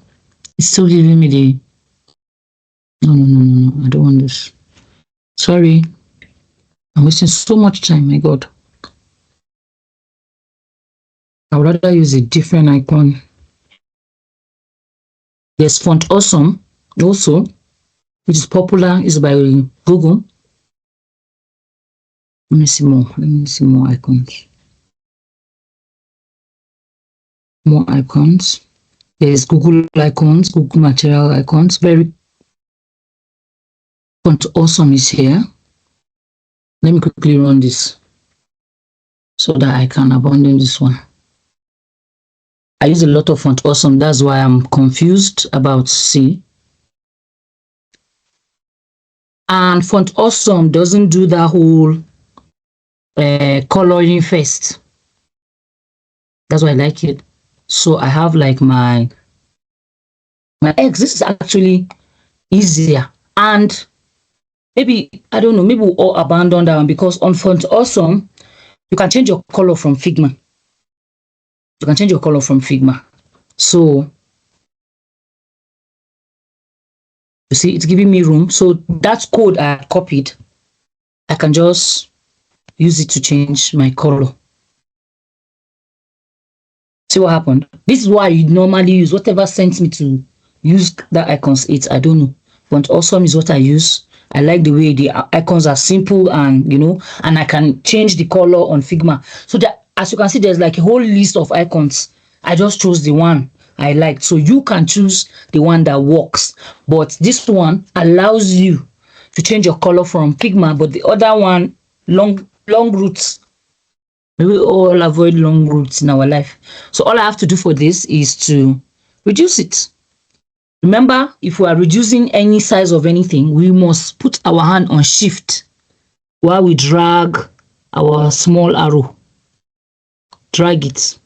it's still giving me the. No, I don't want this. Sorry, I'm wasting so much time. My God, I would rather use a different icon. There's Font Awesome also, which is popular, is by Google. Let me see more. Let me see more icons. More icons. There's Google icons, Google material icons. Very font awesome is here. Let me quickly run this so that I can abandon this one. I use a lot of font awesome. That's why I'm confused about C. And font awesome doesn't do that whole coloring first. That's why I like it. So I have like my X. This is actually easier. And maybe, I don't know, maybe we'll all abandon that one, because on font awesome, you can change your color from Figma. You can change your color from Figma. So you see, it's giving me room. So that code I copied, I can just use it to change my color. See what happened? This is why you normally use whatever sent me to use that icons. I don't know. Font awesome is what I use. I like the way the icons are simple, and and I can change the color on Figma. So that, as you can see, there's like a whole list of icons. I just chose the one I liked. So you can choose the one that works. But this one allows you to change your color from Figma, but the other one, long roots. We all avoid long roots in our life. So all I have to do for this is to reduce it. Remember, if we are reducing any size of anything, we must put our hand on shift while we drag our small arrow. Drag it.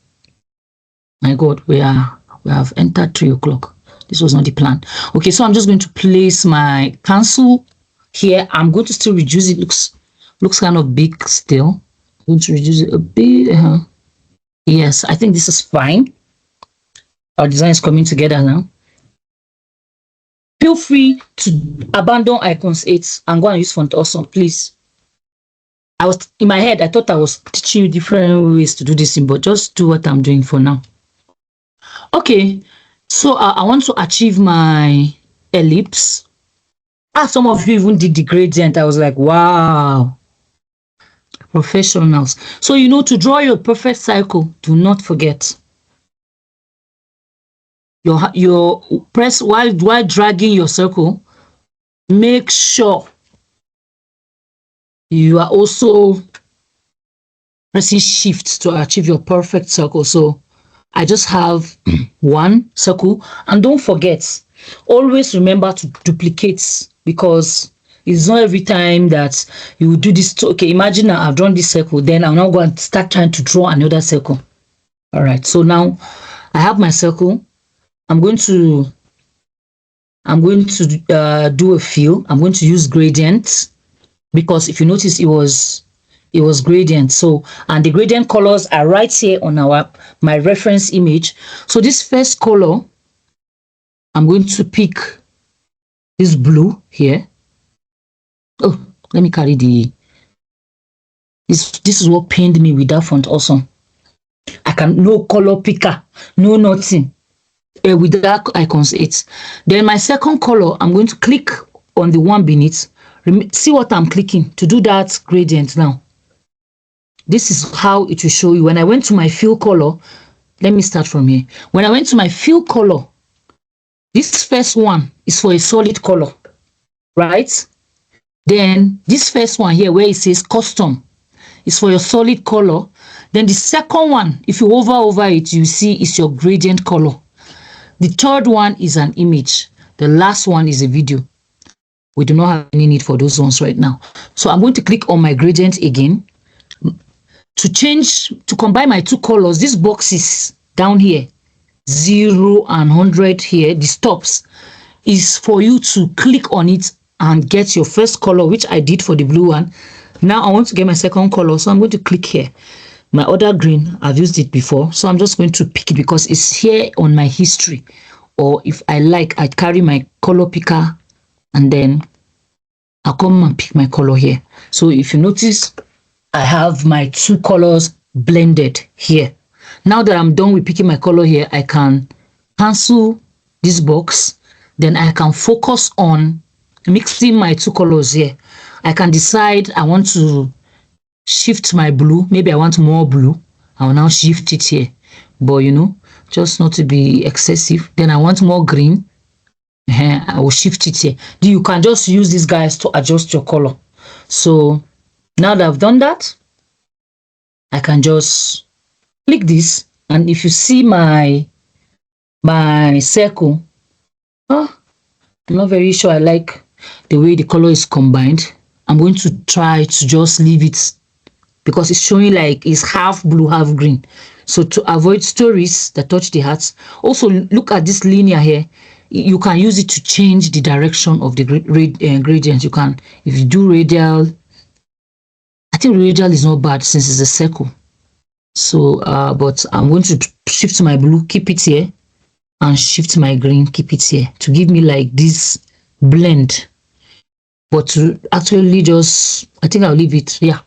My God, we have entered 3 o'clock. This was not the plan. Okay, so I'm just going to place my cancel here. I'm going to still reduce it. Looks kind of big still. I'm going to reduce it a bit. Yes, I think this is fine. Our design is coming together now. Feel free to abandon icons 8 and go and use font awesome, please. I was in my head, I thought I was teaching you different ways to do this thing, but just do what I'm doing for now. Okay, so I want to achieve my ellipse. Some of you even did the gradient. I was like, wow, professionals. So to draw your perfect circle, do not forget your press while dragging your circle. Make sure you are also pressing shift to achieve your perfect circle. So I just have one circle, and don't forget, always remember to duplicate, because it's not every time that you will do this. Okay, imagine now I've drawn this circle, then I'm now going to start trying to draw another circle. All right, so now I have my circle. I'm going to do a fill. I'm going to use gradient, because if you notice, it was gradient. So, and the gradient colors are right here on my reference image. So this first color, I'm going to pick this blue here. Oh, let me carry this is what pained me with that font awesome. I can no color picker, no nothing. With that icons 8. Then my second color, I'm going to click on the one beneath. See what I'm clicking to do that gradient now. This is how it will show you. When I went to my fill color, let me start from here. When I went to my fill color, this first one is for a solid color, right? Then this first one here where it says custom is for your solid color. Then the second one, if you hover over it, you see it's your gradient color. The third one is an image. The last one is a video. We do not have any need for those ones right now. So I'm going to click on my gradient again. To combine my two colors, these boxes down here, 0 and 100 here, the stops, is for you to click on it and get your first color, which I did for the blue one. Now I want to get my second color, so I'm going to click here. My other green, I've used it before, so I'm just going to pick it because it's here on my history. Or if I like, I carry my color picker and then I'll come and pick my color here. So if you notice, I have my two colors blended here. Now that I'm done with picking my color here, I can cancel this box. Then I can focus on mixing my two colors here. I can decide I want to shift my blue. Maybe I want more blue. I will now shift it here. But you know, just not to be excessive. Then I want more green. I will shift it here. You can just use these guys to adjust your color. So now that I've done that, I can just click this, and if you see my circle, I'm not very sure I like the way the color is combined. I'm going to try to just leave it because it's showing like it's half blue, half green. So to avoid stories that touch the hearts, also look at this linear here. You can use it to change the direction of the gradient. You can, if you do radial, I think radial is not bad since it's a circle. So, but I'm going to shift my blue, keep it here, and shift my green, keep it here, to give me like this blend. But to actually just, I think I'll leave it. Yeah,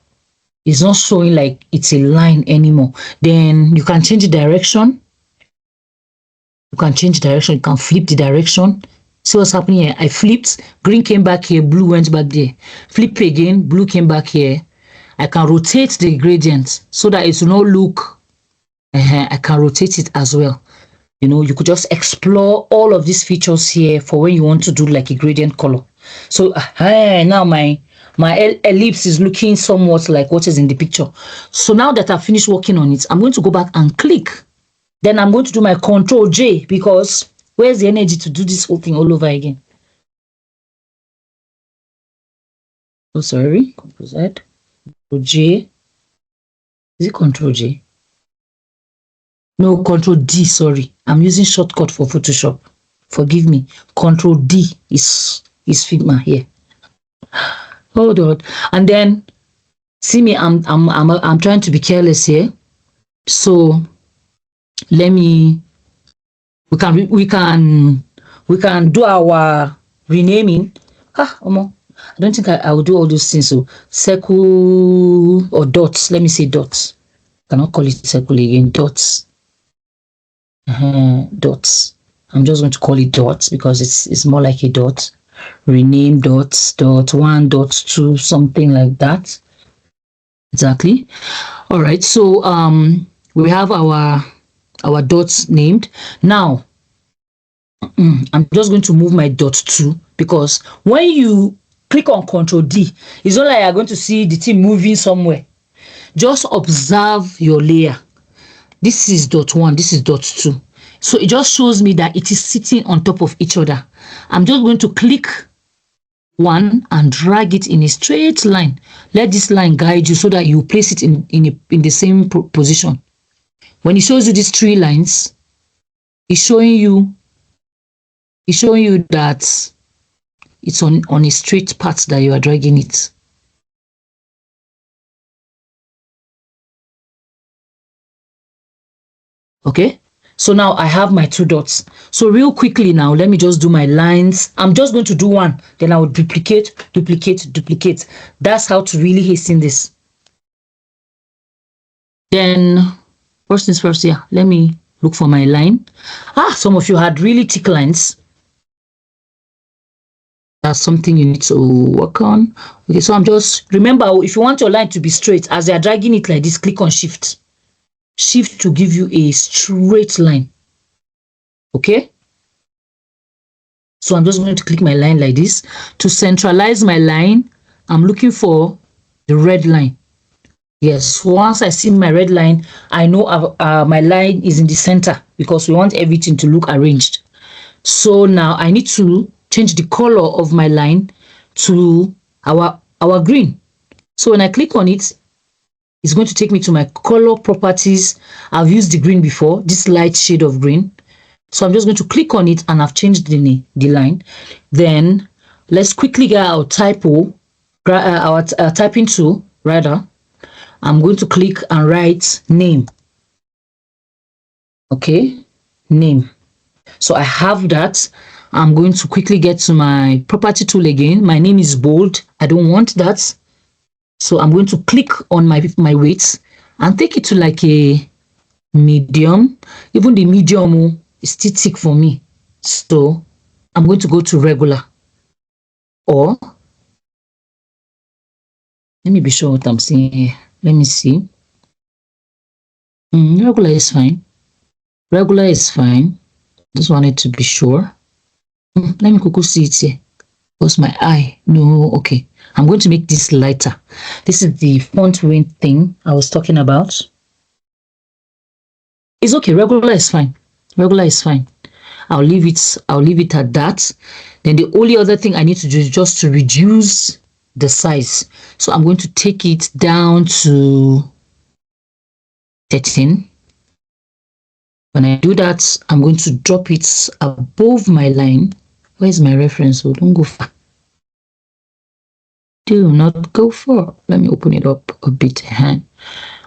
it's not showing like it's a line anymore. Then you can change the direction. You can change direction. You can flip the direction. See what's happening here? I flipped, green came back here, blue went back there. Flip again, blue came back here. I can rotate the gradient so that it will not look, I can rotate it as well. You know, you could just explore all of these features here for when you want to do like a gradient color. So now my ellipse is looking somewhat like what is in the picture. So now that I've finished working on it, I'm going to go back and click. Then I'm going to do my Control J, because where's the energy to do this whole thing all over again? Oh, sorry, Control Z, Control J. Is it Control J? No, Control D, sorry. I'm using shortcut for Photoshop. Forgive me. Control D is Figma here. Hold on. And then see me, I'm trying to be careless here. So let me, we can do our renaming. I don't think I will do all those things. So circle or dots. Let me say dots. I cannot call it circle again. Dots. Dots. I'm just going to call it dots because it's more like a dot. Rename dots, dot 1, dot 2, something like that. Exactly. All right. So we have our dots named. Now I'm just going to move my dot 2, because when you click on Control D, it's not like you're going to see the thing moving somewhere. Just observe your layer. This is dot 1, this is dot 2. So it just shows me that it is sitting on top of each other. I'm just going to click one and drag it in a straight line. Let this line guide you so that you place it in the same position. When it shows you these 3 lines, it's showing you that it's on a straight path that you are dragging it. Okay, so now I have my 2 dots. So real quickly now, let me just do my lines. I'm just going to do one, then I will duplicate. That's how to really hasten this. Then first things first, yeah, let me look for my line. Some of you had really thick lines. That's something you need to work on. Okay, so I'm just, remember, if you want your line to be straight, as you're dragging it like this, click on Shift to give you a straight line. Okay, so I'm just going to click my line like this. To centralize my line, I'm looking for the red line. Yes, once I see my red line, I know my line is in the center, because we want everything to look arranged. So now I need to change the color of my line to our green. So when I click on it, it's going to take me to my color properties. I've used the green before, this light shade of green. So I'm just going to click on it, and I've changed the line. Then let's quickly get our our typing tool, rather. I'm going to click and write name. Okay, name. So I have that. I'm going to quickly get to my property tool again. My name is bold. I don't want that. So I'm going to click on my weights and take it to like a medium. Even the medium is still thick for me. So I'm going to go to regular, or Let me be sure what I'm saying here. Let me see. Regular is fine. Regular is fine. Just wanted to be sure. Let me quickly see it here. What's my eye? No, okay. I'm going to make this lighter. This is the font weight thing I was talking about. It's okay. Regular is fine. Regular is fine. I'll leave it at that. Then the only other thing I need to do is just to reduce the size. So I'm going to take it down to 13. When I do that, I'm going to drop it above my line. Where's my reference? So don't go far. Do not go far. Let me open it up a bit.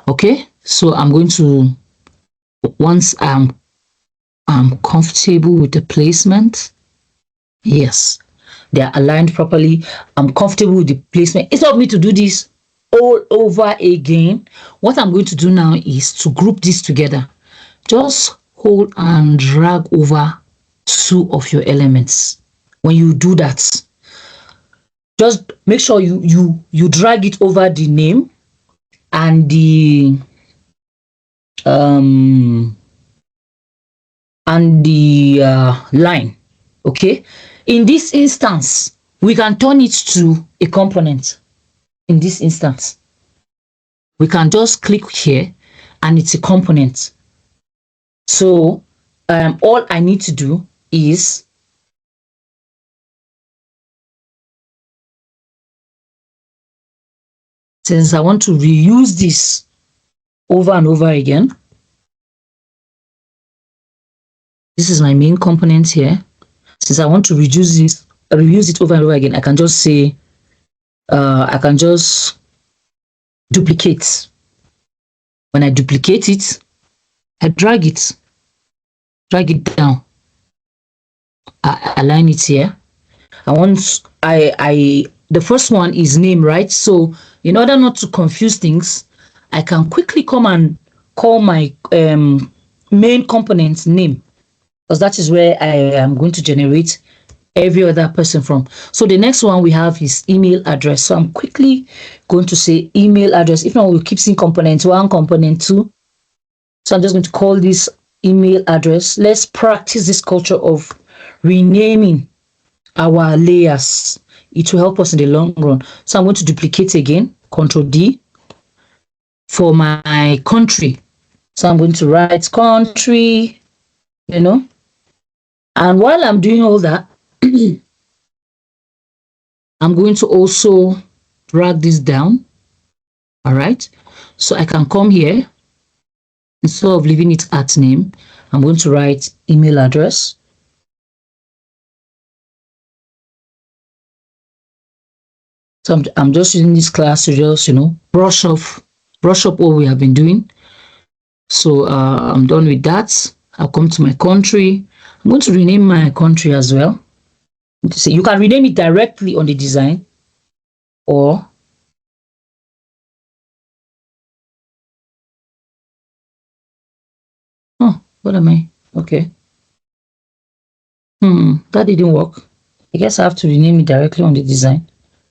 Okay, so I'm going to, once I'm comfortable with the placement, yes, they are aligned properly. I'm comfortable with the placement. Instead of me to do this all over again, what I'm going to do now is to group this together. Just hold and drag over 2 of your elements. When you do that, just make sure you drag it over the name and the line. Okay, in this instance we can turn it to a component. In this instance we can just click here and it's a component. So all I need to do is since I want to reuse this over and over again, this is my main component here. Since I want to reuse it over and over again, I can just say, I can just duplicate. When I duplicate it, I drag it down. I align it here. The first one is name, right? So in order not to confuse things, I can quickly come and call my main component name, because that is where I am going to generate every other person from. So the next one we have is email address. So I'm quickly going to say email address. If not, we'll keep seeing component 1, component 2. So I'm just going to call this email address. Let's practice this culture of renaming our layers. It will help us in the long run. So I'm going to duplicate again, Control D for my country. So I'm going to write country, and while I'm doing all that, I'm going to also drag this down. All right, so I can come here, instead of leaving it at name, I'm going to write email address. So I'm just using this class to just, brush up what we have been doing. So I'm done with that. I'll come to my country. I'm going to rename my country as well. So you can rename it directly on the design, or what am I? Okay. That didn't work. I guess I have to rename it directly on the design.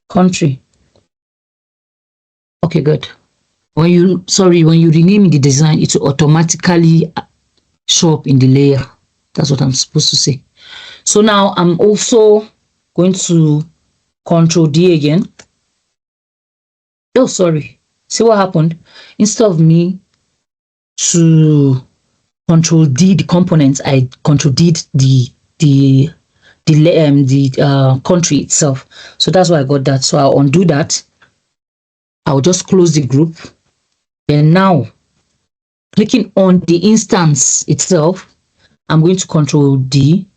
Country. Okay, good. When you rename the design, it will automatically show up in the layer. That's what I'm supposed to say. So now I'm also going to Control D again. Oh, sorry. See what happened? Instead of me to Control D the components, I Control D the country itself. So that's why I got that. So I'll undo that. I'll just close the group. And now, clicking on the instance itself, I'm going to Control D.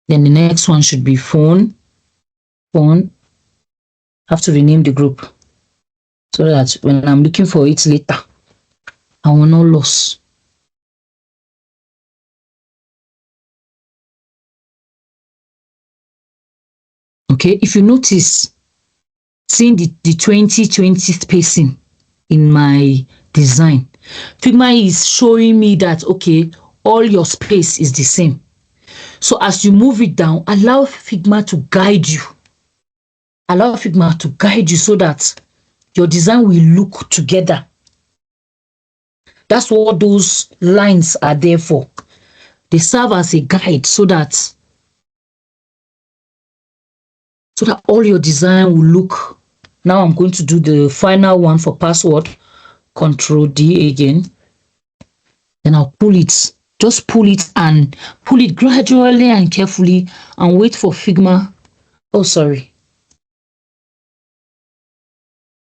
Then the next one should be phone. I have to rename the group so that when I'm looking for it later, I will not lose. Okay, if you notice, seeing the 2020 spacing in my design, Figma is showing me that, okay, all your space is the same. So as you move it down, allow Figma to guide you. Allow Figma to guide you so that your design will look together. That's what those lines are there for. They serve as a guide so that all your design will look. Now I'm going to do the final one for password. Control D again. Then I'll pull it. Just pull it and pull it gradually and carefully and wait for Figma. Oh, sorry.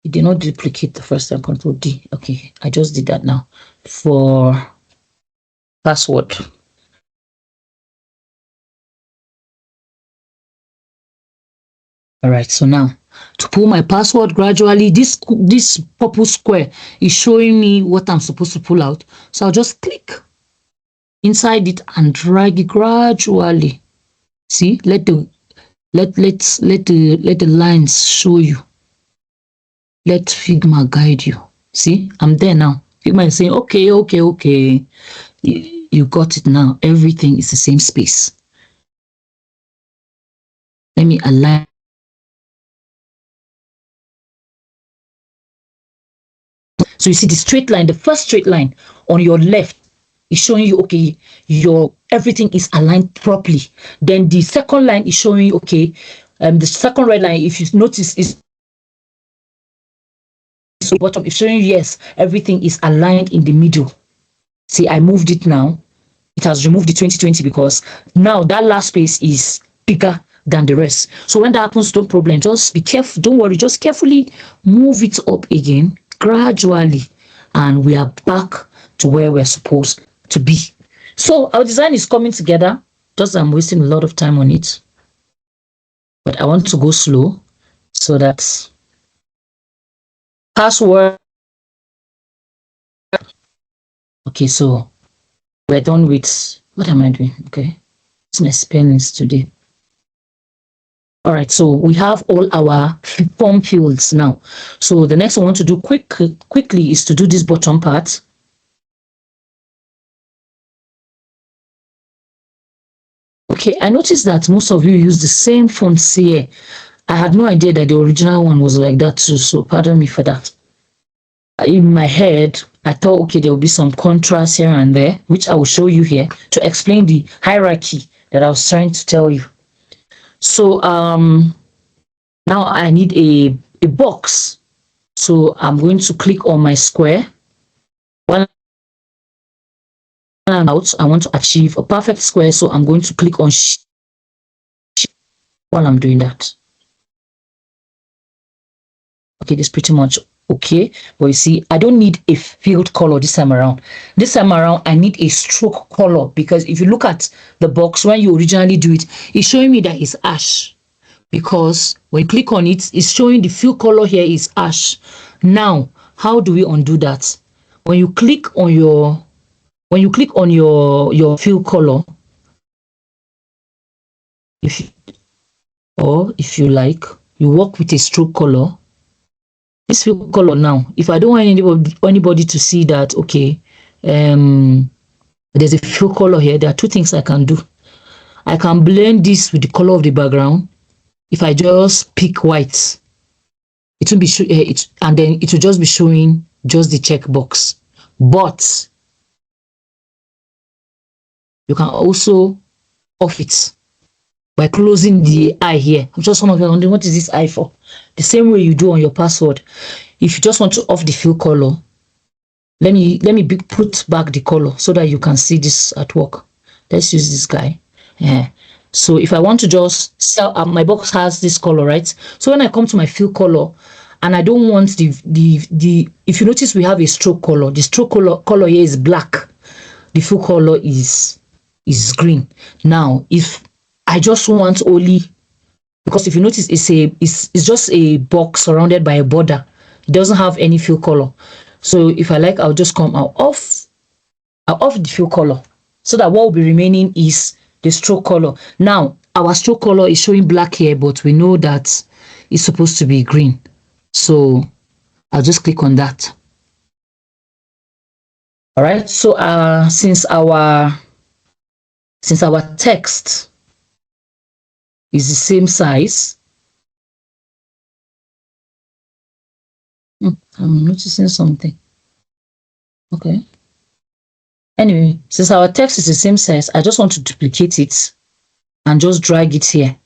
It did not duplicate the first time. Control D. Okay, I just did that now for password. All right, so now to pull my password gradually, this purple square is showing me what I'm supposed to pull out. So I'll just click inside it and drag it gradually. See, let the lines show you. Let Figma guide you. See, I'm there now. Figma is saying, okay. You got it now. Everything is the same space. Let me align. So you see the straight line, the first straight line on your left is showing you, okay, your everything is aligned properly. Then the second line is showing you, okay, the second red line, if you notice, is so bottom. It's showing you, yes, everything is aligned in the middle. See, I moved it now. It has removed the 2020 because now that last space is bigger than the rest. So when that happens, no problem. Just be careful. Don't worry. Just carefully move it up again, gradually, and we are back to where we're supposed to be. So our design is coming together. Just I'm wasting a lot of time on it, but I want to go slow so that password. Okay, so we're done with, what am I doing? Okay, it's my spellings today. All right, so we have all our form fields now. So the next I want to do quickly is to do this bottom part. Okay, I noticed that most of you use the same fonts here. I had no idea that the original one was like that too, so pardon me for that. In my head, I thought, okay, there will be some contrast here and there, which I will show you here to explain the hierarchy that I was trying to tell you. So now I need a box. So I'm going to click on my square. When I'm out, I want to achieve a perfect square, so I'm going to click on while I'm doing that. Okay, this is pretty much okay, but you see, I don't need a filled color this time around. This time around, I need a stroke color, because if you look at the box, when you originally do it, it's showing me that it's ash, because when you click on it, it's showing the fill color here is ash. Now, how do we undo that? When you click on your fill color, if you like, you work with a stroke color. This fill color now, if I don't want anybody to see that, okay, there's a fill color here, there are two things I can do. I can blend this with the color of the background. If I just pick white, it will be and then it will just be showing just the checkbox. But you can also off it by closing the eye here. I'm just wondering, what is this eye for? The same way you do on your password. If you just want to off the fill color, let me put back the color so that you can see this at work. Let's use this guy. Yeah. So if I want to just sell, my box has this color, right? So when I come to my fill color, and I don't want the if you notice, we have a stroke color. The stroke color here is black. The fill color is green. Now, if I just want only, because if you notice, it's just a box surrounded by a border. It doesn't have any fill color. So if I like, I'll just come out off the fill color, so that what will be remaining is the stroke color. Now, our stroke color is showing black here, but we know that it's supposed to be green. So I'll just click on that. All right. So since our since our text is the same size, I'm noticing something. Okay. Anyway, since our text is the same size, I just want to duplicate it and just drag it here.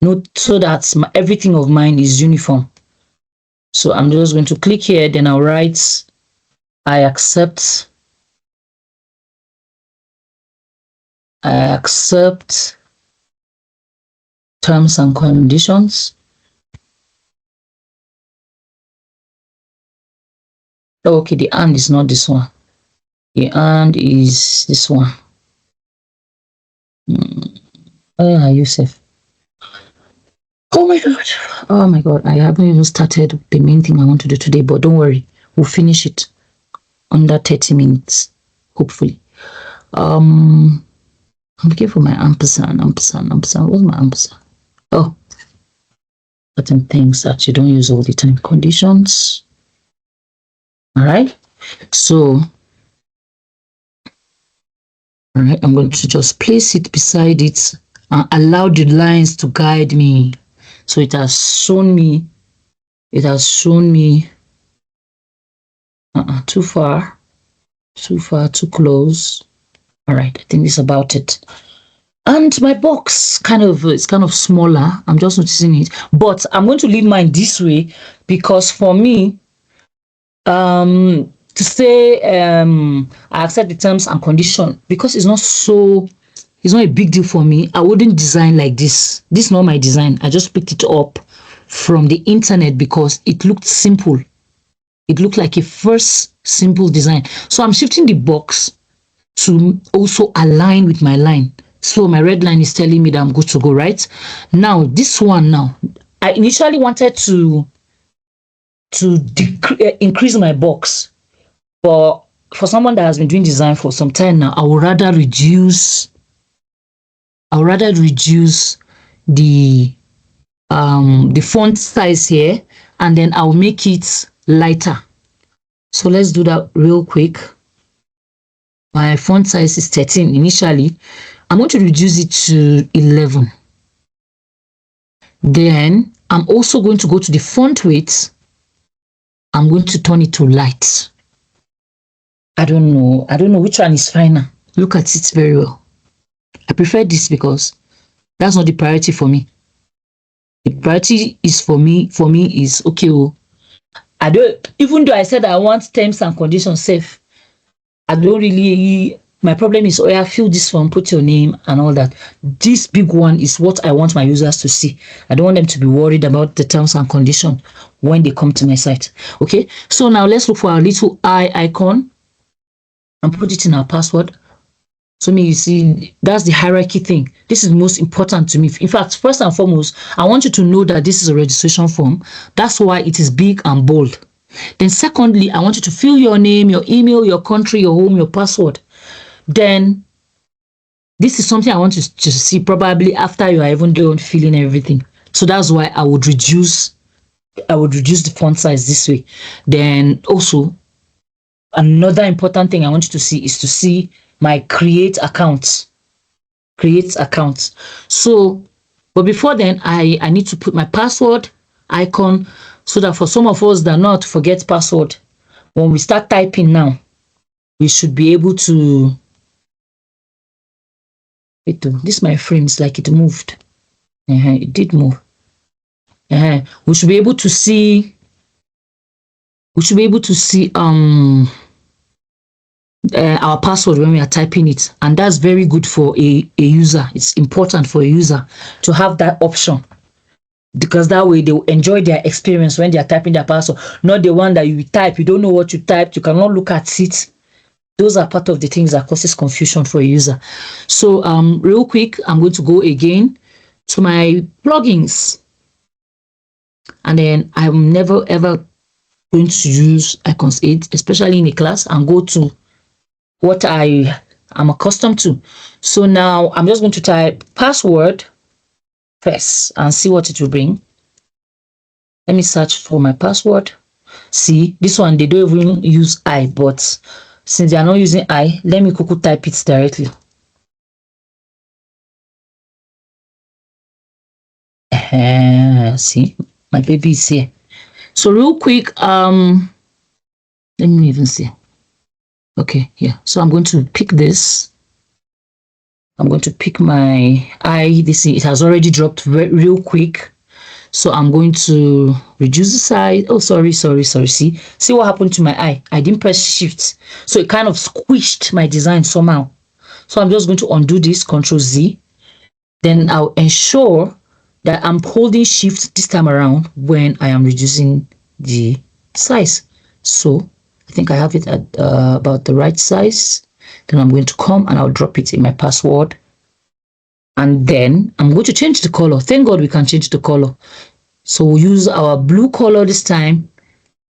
Note so that everything of mine is uniform. So I'm just going to click here, then I'll write, I accept terms and conditions. Okay, the and is not this one. The and is this one. Where are you, safe? Oh my god. Oh my god. I haven't even started the main thing I want to do today, but don't worry. We'll finish it under 30 minutes, hopefully. I'm looking for my ampersand. What's my ampersand? Oh, certain things that you don't use all the time. Conditions. All right. So, all right, I'm going to just place it beside it and allow the lines to guide me. So it has shown me too far, too close. All right, I think this is about it. And my box it's kind of smaller. I'm just noticing it, but I'm going to leave mine this way because for me, to say I accept the terms and condition, because it's not a big deal for me. I wouldn't design like this. This is not my design. I just picked it up from the internet because it looked simple. It looked like a first simple design. So I'm shifting the box to also align with my line. So my red line is telling me that I'm good to go, right? Now, this one now, I initially wanted to increase my box, but for someone that has been doing design for some time now, I would rather reduce the font size here, and then I'll make it lighter. So let's do that real quick. My font size is 13 initially. I'm going to reduce it to 11. Then I'm also going to go to the font weight. I'm going to turn it to light. I don't know which one is finer. Look at it very well. I prefer this because that's not the priority for me. The priority is for me is okay. I don't, even though I said I want terms and conditions safe, I don't really, my problem is, fill this one, put your name and all that. This big one is what I want my users to see. I don't want them to be worried about the terms and conditions when they come to my site. Okay, so now let's look for our little eye icon and put it in our password. So you see, that's the hierarchy thing. This is most important to me. In fact, first and foremost, I want you to know that this is a registration form. That's why it is big and bold. Then secondly, I want you to fill your name, your email, your country, your home, your password. Then this is something I want you to see probably after you are even done filling everything. So that's why I would reduce the font size this way. Then also, another important thing I want you to see is to see my create accounts. So, but before then, I need to put my password icon so that for some of us that know how to forget password, when we start typing now, we should be able to. Wait, this my frame is like it moved. It did move. We should be able to see. Our password when we are typing it, and that's very good for a user. It's important for a user to have that option, because that way they will enjoy their experience when they are typing their password, not the one that you type, you don't know what you typed, you cannot look at it. Those are part of the things that causes confusion for a user. So real quick, I'm going to go again to my plugins, and then I'm never ever going to use icons 8, especially in a class, and go to what I am accustomed to. So now I'm just going to type password first and see what it will bring. Let me search for my password. See, this one, they don't even use I, but since they are not using I, let me type it directly. See, my baby is here. So real quick, let me even see. Okay, yeah. So I'm going to pick this. I'm going to pick my eye. This it has already dropped real quick. So I'm going to reduce the size. Oh, sorry. See what happened to my eye? I didn't press shift. So it kind of squished my design somehow. So I'm just going to undo this, Control Z. Then I'll ensure that I'm holding shift this time around when I am reducing the size. So I think I have it at about the right size. Then I'm going to come and I'll drop it in my password. And then I'm going to change the color. Thank God we can change the color. So we'll use our blue color this time.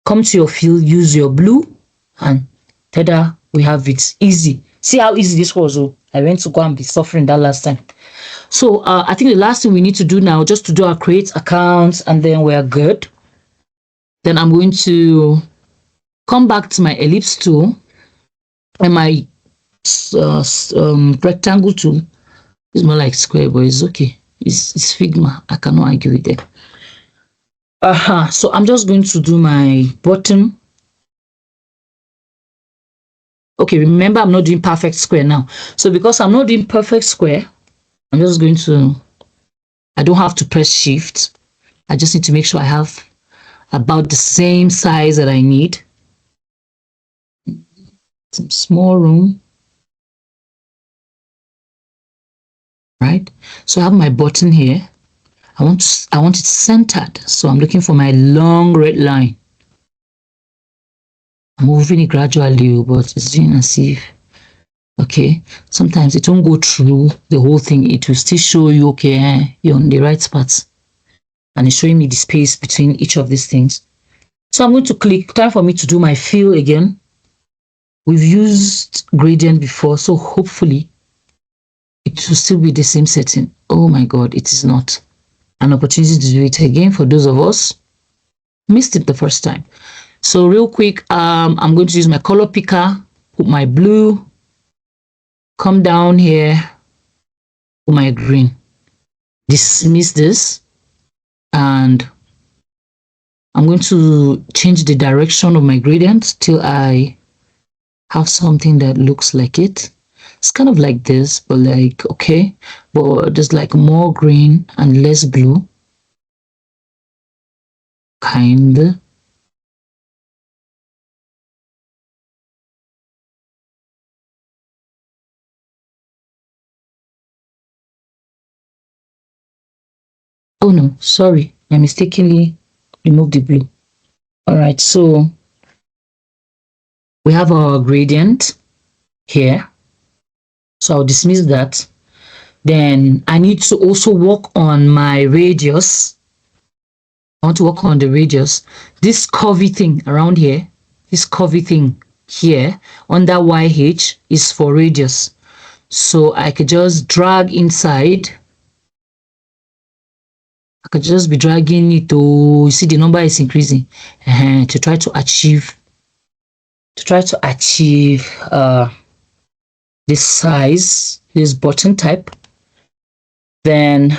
Come to your field, use your blue, and tada, we have it. Easy. See how easy this was. Oh, I went to go and be suffering that last time. So I think the last thing we need to do now, just to do our create accounts, and then we're good. Then I'm going to come back to my ellipse tool and my rectangle tool. It's more like square, but it's okay. It's Figma. I cannot argue with it. So I'm just going to do my bottom. Okay, remember I'm not doing perfect square now. So because I'm not doing perfect square, I'm just going to, I don't have to press shift. I just need to make sure I have about the same size that I need. Some small room. Right? So I have my button here. I want it centered. So I'm looking for my long red line. I'm moving it gradually, but it's doing as if, okay, sometimes it won't go through the whole thing. It will still show you, okay, you're on the right spot. And it's showing me the space between each of these things. So I'm going to click, time for me to do my fill again. We've used gradient before, so hopefully it will still be the same setting. Oh my God, it is not. An opportunity to do it again for those of us missed it the first time. So real quick, I'm going to use my color picker, put my blue, come down here, put my green, dismiss this, and I'm going to change the direction of my gradient till I have something that looks like it. It's kind of like this, but like, okay, but there's like more green and less blue. Kinda. Oh no, sorry, I mistakenly removed the blue. All right, so we have our gradient here. So I'll dismiss that. Then I need to also work on my radius. I want to work on the radius. This curvy thing around here, this curvy thing here under YH is for radius. So I could just drag inside. I could just be dragging it to, you see the number is increasing, to try to achieve this size, this button type. Then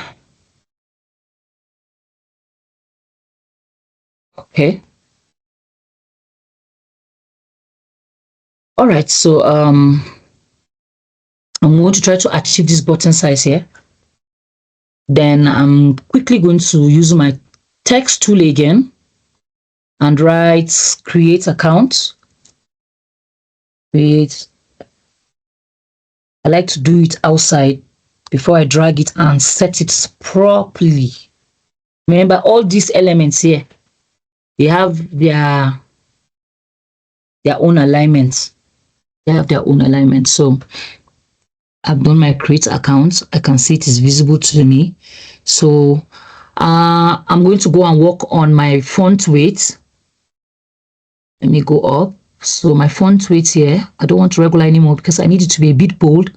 okay, all right, so I'm going to try to achieve this button size here. Then I'm quickly going to use my text tool again and write create account. Create. I like to do it outside before I drag it and set it properly. Remember, all these elements here, they have their own alignments. They have their own alignment. So I've done my create account. I can see it is visible to me. So I'm going to go and work on my font weight. Let me go up. So my font weight here, I don't want regular anymore because I need it to be a bit bold.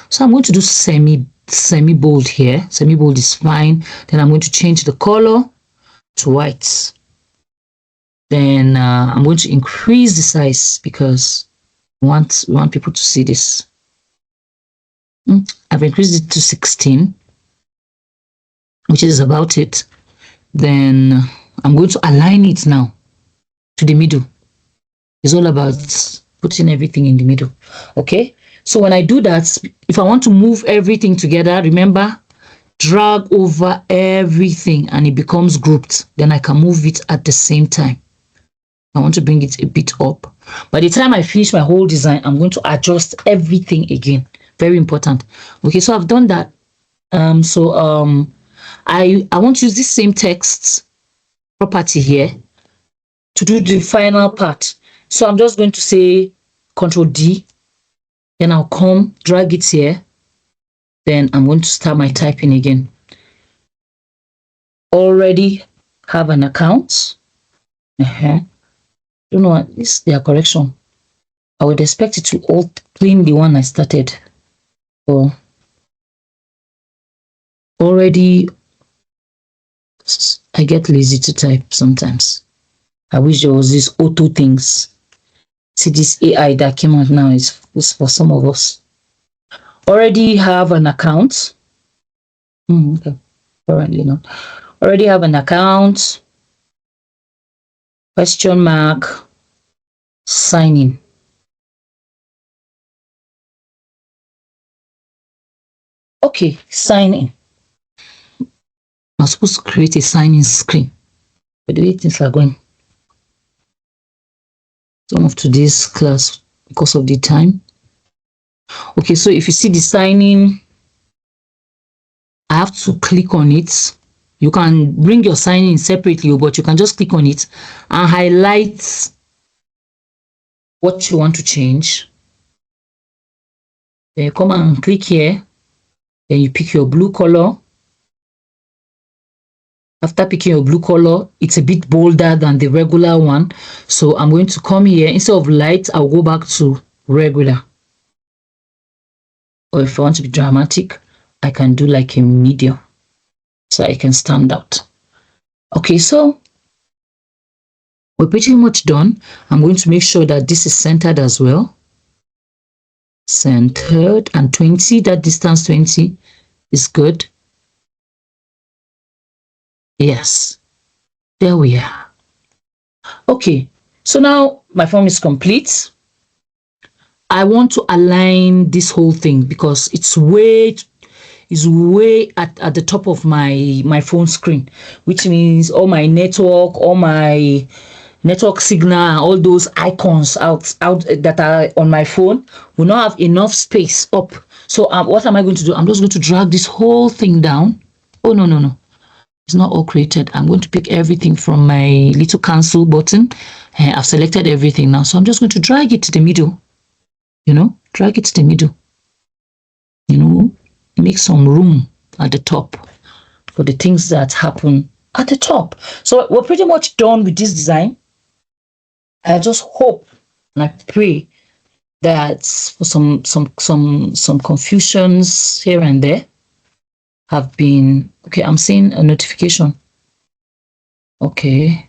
So I'm going to do semi bold here. Semi bold is fine. Then I'm going to change the color to white. Then I'm going to increase the size because we want people to see this. I've increased it to 16. which is about it. Then I'm going to align it now to the middle. It's all about putting everything in the middle. Okay, so when I do that, if I want to move everything together, remember, drag over everything and it becomes grouped. Then I can move it at the same time. I want to bring it a bit up. By the time I finish my whole design, I'm going to adjust everything again. Very important. Okay, so I've done that. I want to use this same text property here to do the final part. So I'm just going to say Control D, then I'll come drag it here. Then I'm going to start my typing again. Already have an account. Don't know what is their correction. I would expect it to all clean the one I started. So already, I get lazy to type sometimes. I wish there was this auto things. See, this AI that came out now is for some of us. Already have an account. Okay, currently not. Already have an account. Question mark. Sign in. Okay, sign in. I'm supposed to create a sign-in screen. But the way things are going, some of today's class because of the time. Okay, so if you see the sign-in, I have to click on it. You can bring your sign-in separately, but you can just click on it and highlight what you want to change. Then you come and click here. Then you pick your blue color. After picking your blue color, it's a bit bolder than the regular one. So I'm going to come here. Instead of light, I'll go back to regular. Or if I want to be dramatic, I can do like a medium so I can stand out. Okay, so we're pretty much done. I'm going to make sure that this is centered as well. Centered, and 20, that distance 20 is good. Yes, there we are. Okay, so now my form is complete. I want to align this whole thing because it's way at the top of my phone screen, which means all my network, all my network signal, all those icons out that are on my phone will not have enough space up. So what am I going to do? I'm just going to drag this whole thing down. Oh, no. It's not all created. I'm going to pick everything from my little cancel button. I've selected everything now. So I'm just going to drag it to the middle. Drag it to the middle. Make some room at the top for the things that happen at the top. So we're pretty much done with this design. I just hope and I pray that for some confusions here and there have been okay. I'm seeing a notification. Okay,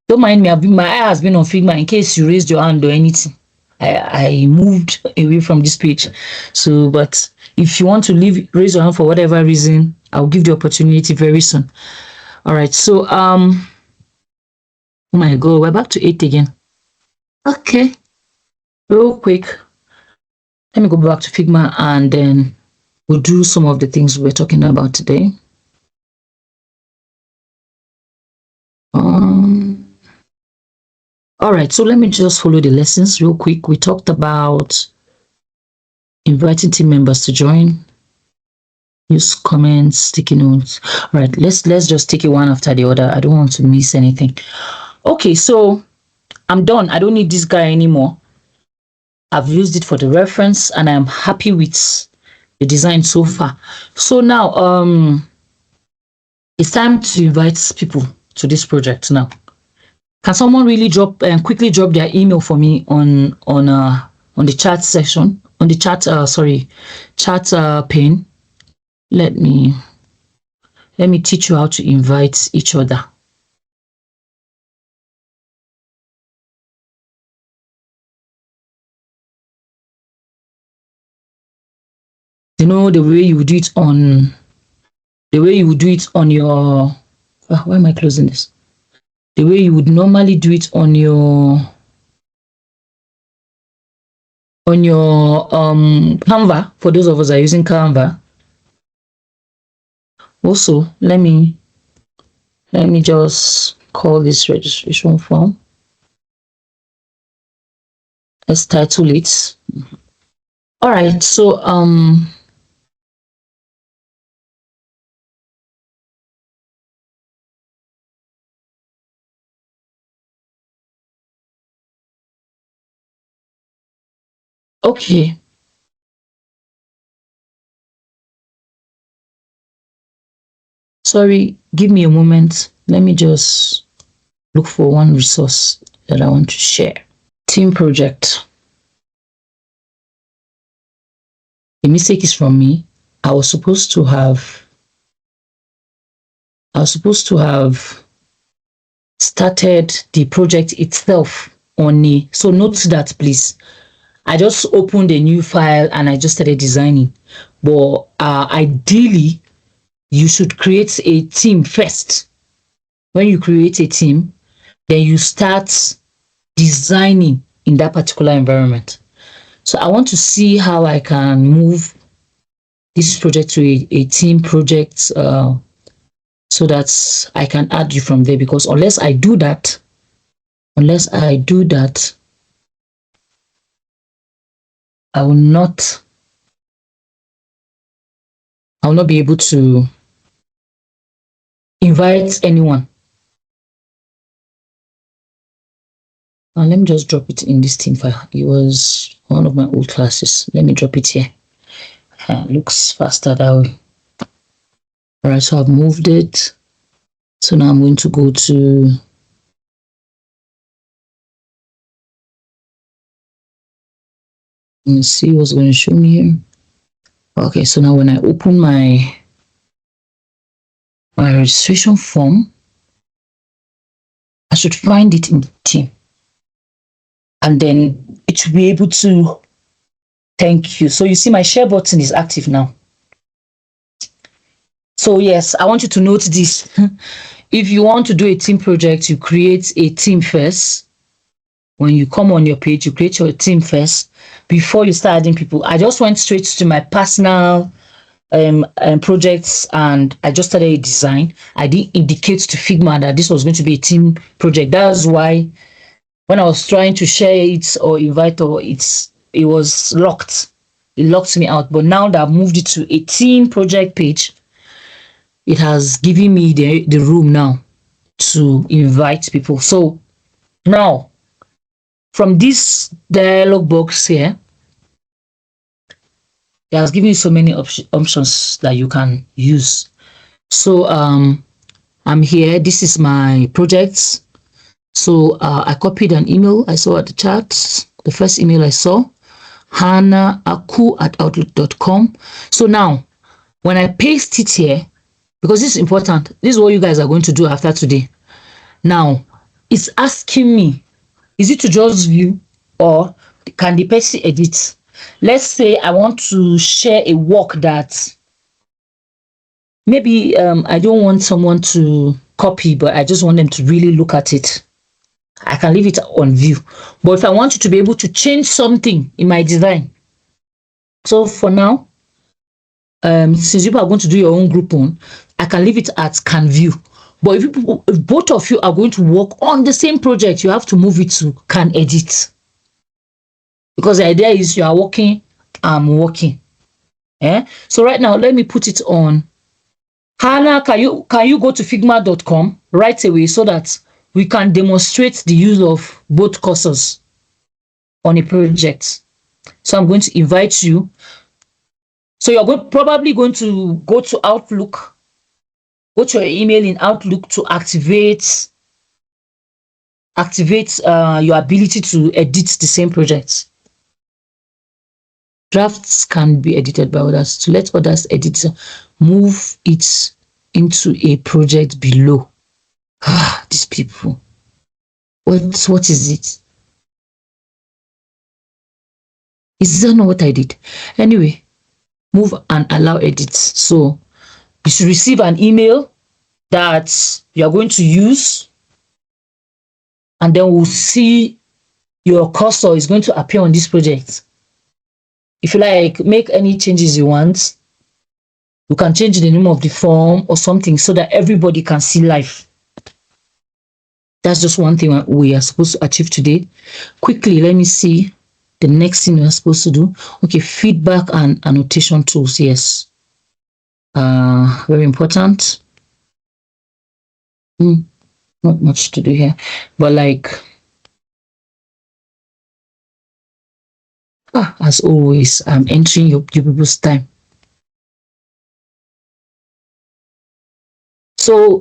don't mind me. My eye has been on Figma in case you raised your hand or anything. I moved away from this page. So, but if you want to raise your hand for whatever reason, I'll give the opportunity very soon. All right. So, oh my God, we're back to 8 again. Okay. Real quick. Let me go back to Figma and then we'll do some of the things we're talking about today. All right, so let me just follow the lessons real quick. We talked about inviting team members to join, use comments, sticky notes. All right, let's just take it one after the other. I don't want to miss anything. Okay, so I'm done. I don't need this guy anymore. I've used it for the reference and I'm happy with the design so far. So now it's time to invite people to this project now. Can someone really quickly drop their email for me on the chat session, on the chat chat pane? Let me teach you how to invite each other. The way you do it on the way you would do it on your, why am I closing this? The way you would normally do it on your Canva, for those of us that are using Canva. Also, let me just call this registration form. Let's title it. All right, so okay. Sorry, give me a moment. Let me just look for one resource that I want to share. Team project. The mistake is from me. I was supposed to have started the project itself on a, so note that please. I just opened a new file and I just started designing. But ideally, you should create a team first. When you create a team, then you start designing in that particular environment. So I want to see how I can move this project to a team project so that I can add you from there, because unless I do that, I will not be able to invite anyone. Let me just drop it in this team file. It was one of my old classes. Let me drop it here. Looks faster that way. All right, so I've moved it. So now I'm going to go to let's see what's going to show me here. Okay, so now when I open my registration form, I should find it in the team. And then it will be able to, thank you. So you see my share button is active now. So yes, I want you to note this. If you want to do a team project, you create a team first. When you come on your page, you create your team first before you start adding people. I just went straight to my personal projects and I just started a design. I didn't indicate to Figma that this was going to be a team project. That's why when I was trying to share it or invite, or it was locked. It locked me out. But now that I've moved it to a team project page, it has given me the room now to invite people. So now, from this dialog box here, it has given you so many options that you can use. So I'm here. This is my projects. So I copied an email I saw at the chat. The first email I saw, hannah@outlook.com. So now, when I paste it here, because this is important, this is what you guys are going to do after today. Now, it's asking me, is it to just view or can the person edit? Let's say I want to share a work that maybe I don't want someone to copy, but I just want them to really look at it. I can leave it on view. But if I want you to be able to change something in my design, so for now, since you are going to do your own group one, I can leave it at can view. But if both of you are going to work on the same project, you have to move it to can edit. Because the idea is you are working, I'm working. So right now, let me put it on. Hannah, can you go to figma.com right away so that we can demonstrate the use of both cursors on a project. So I'm going to invite you. So you're probably going to go to Outlook, go to your email in Outlook to activate your ability to edit the same project. Drafts can be edited by others. To let others edit, move it into a project below. These people. What is it? Is that not what I did? Anyway, move and allow edits. So You should receive an email that you are going to use, and then we'll see your cursor is going to appear on this project. If you like, make any changes you want. You can change the name of the form or something so that everybody can see live. That's just one thing we are supposed to achieve today. Quickly, let me see the next thing we're supposed to do. Okay, feedback and annotation tools. Yes. Very important. Not much to do here, but like, as always, I'm entering your people's time. So,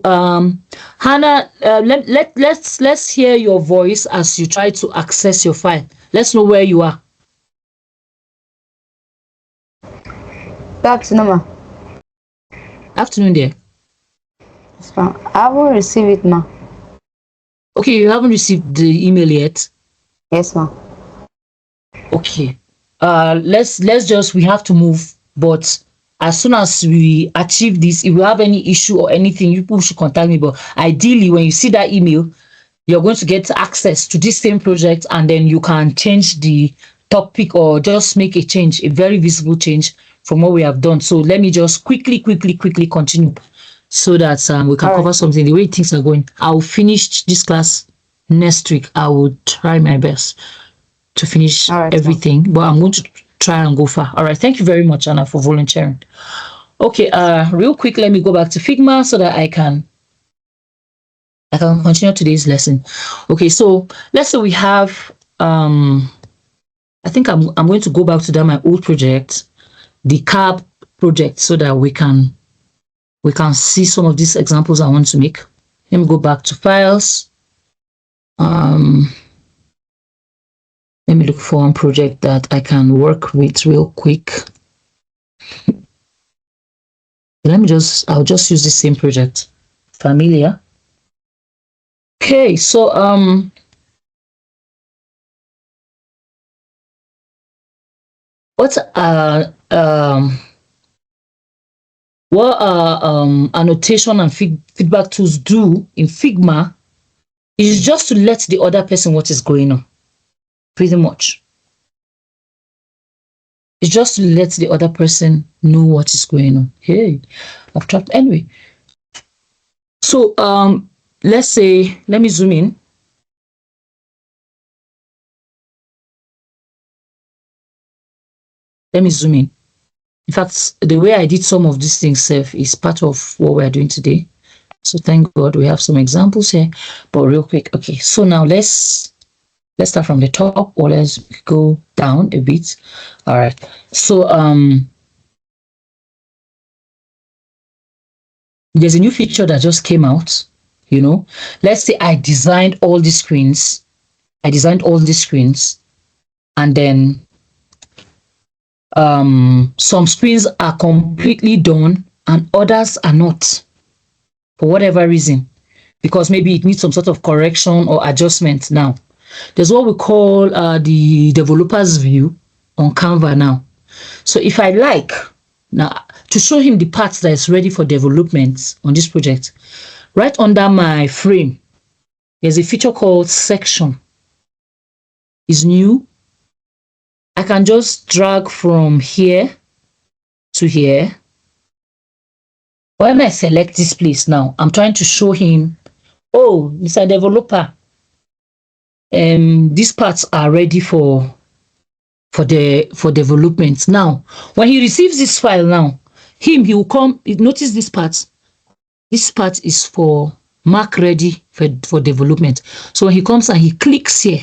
Hannah, let's hear your voice as you try to access your file. Let's know where you are. Good afternoon, ma. Afternoon there. Yes, ma. I haven't received it, ma. Okay, you haven't received the email yet? Yes, ma. Okay. Let's just, we have to move, but as soon as we achieve this, if you have any issue or anything, you people should contact me. But ideally, when you see that email, you're going to get access to this same project, and then you can change the topic or just make a change, a very visible change from what we have done. So let me just quickly continue so that we can cover something. The way things are going, I'll finish this class next week. I will try my best to finish everything, but I'm going to try and go far. All right, thank you very much, Anna, for volunteering. Okay, real quick, let me go back to Figma so that I can continue today's lesson. Okay, so let's say we have I think I'm going to go back to that my old project, the CAB project, so that we can see some of these examples I want to make. Let me go back to files. Let me look for one project that I can work with real quick. I'll just use the same project. Familiar. Okay, so what annotation and feedback tools do in Figma is just to let the other person what is going on. Pretty much. It's just to let the other person know what is going on. Hey, I've trapped anyway. So let's say, let me zoom in. Let me zoom in. In fact, the way I did some of these things is part of what we're doing today. So thank God we have some examples here. But real quick, okay. So now let's start from the top, or let's go down a bit. All right. So there's a new feature that just came out. You know, let's say I designed all these screens. And then some screens are completely done and others are not, for whatever reason, because maybe it needs some sort of correction or adjustment. Now there's what we call the developer's view on Canva now. So if I like now to show him the parts that is ready for development on this project, right under my frame, there's a feature called section. Is new. I can just drag from here to here. When I select this place now, I'm trying to show him, oh, Mr. Developer, these parts are ready for development. Now, when he receives this file now, he will come, notice this part. This part is for mark ready for development. So when he comes and he clicks here,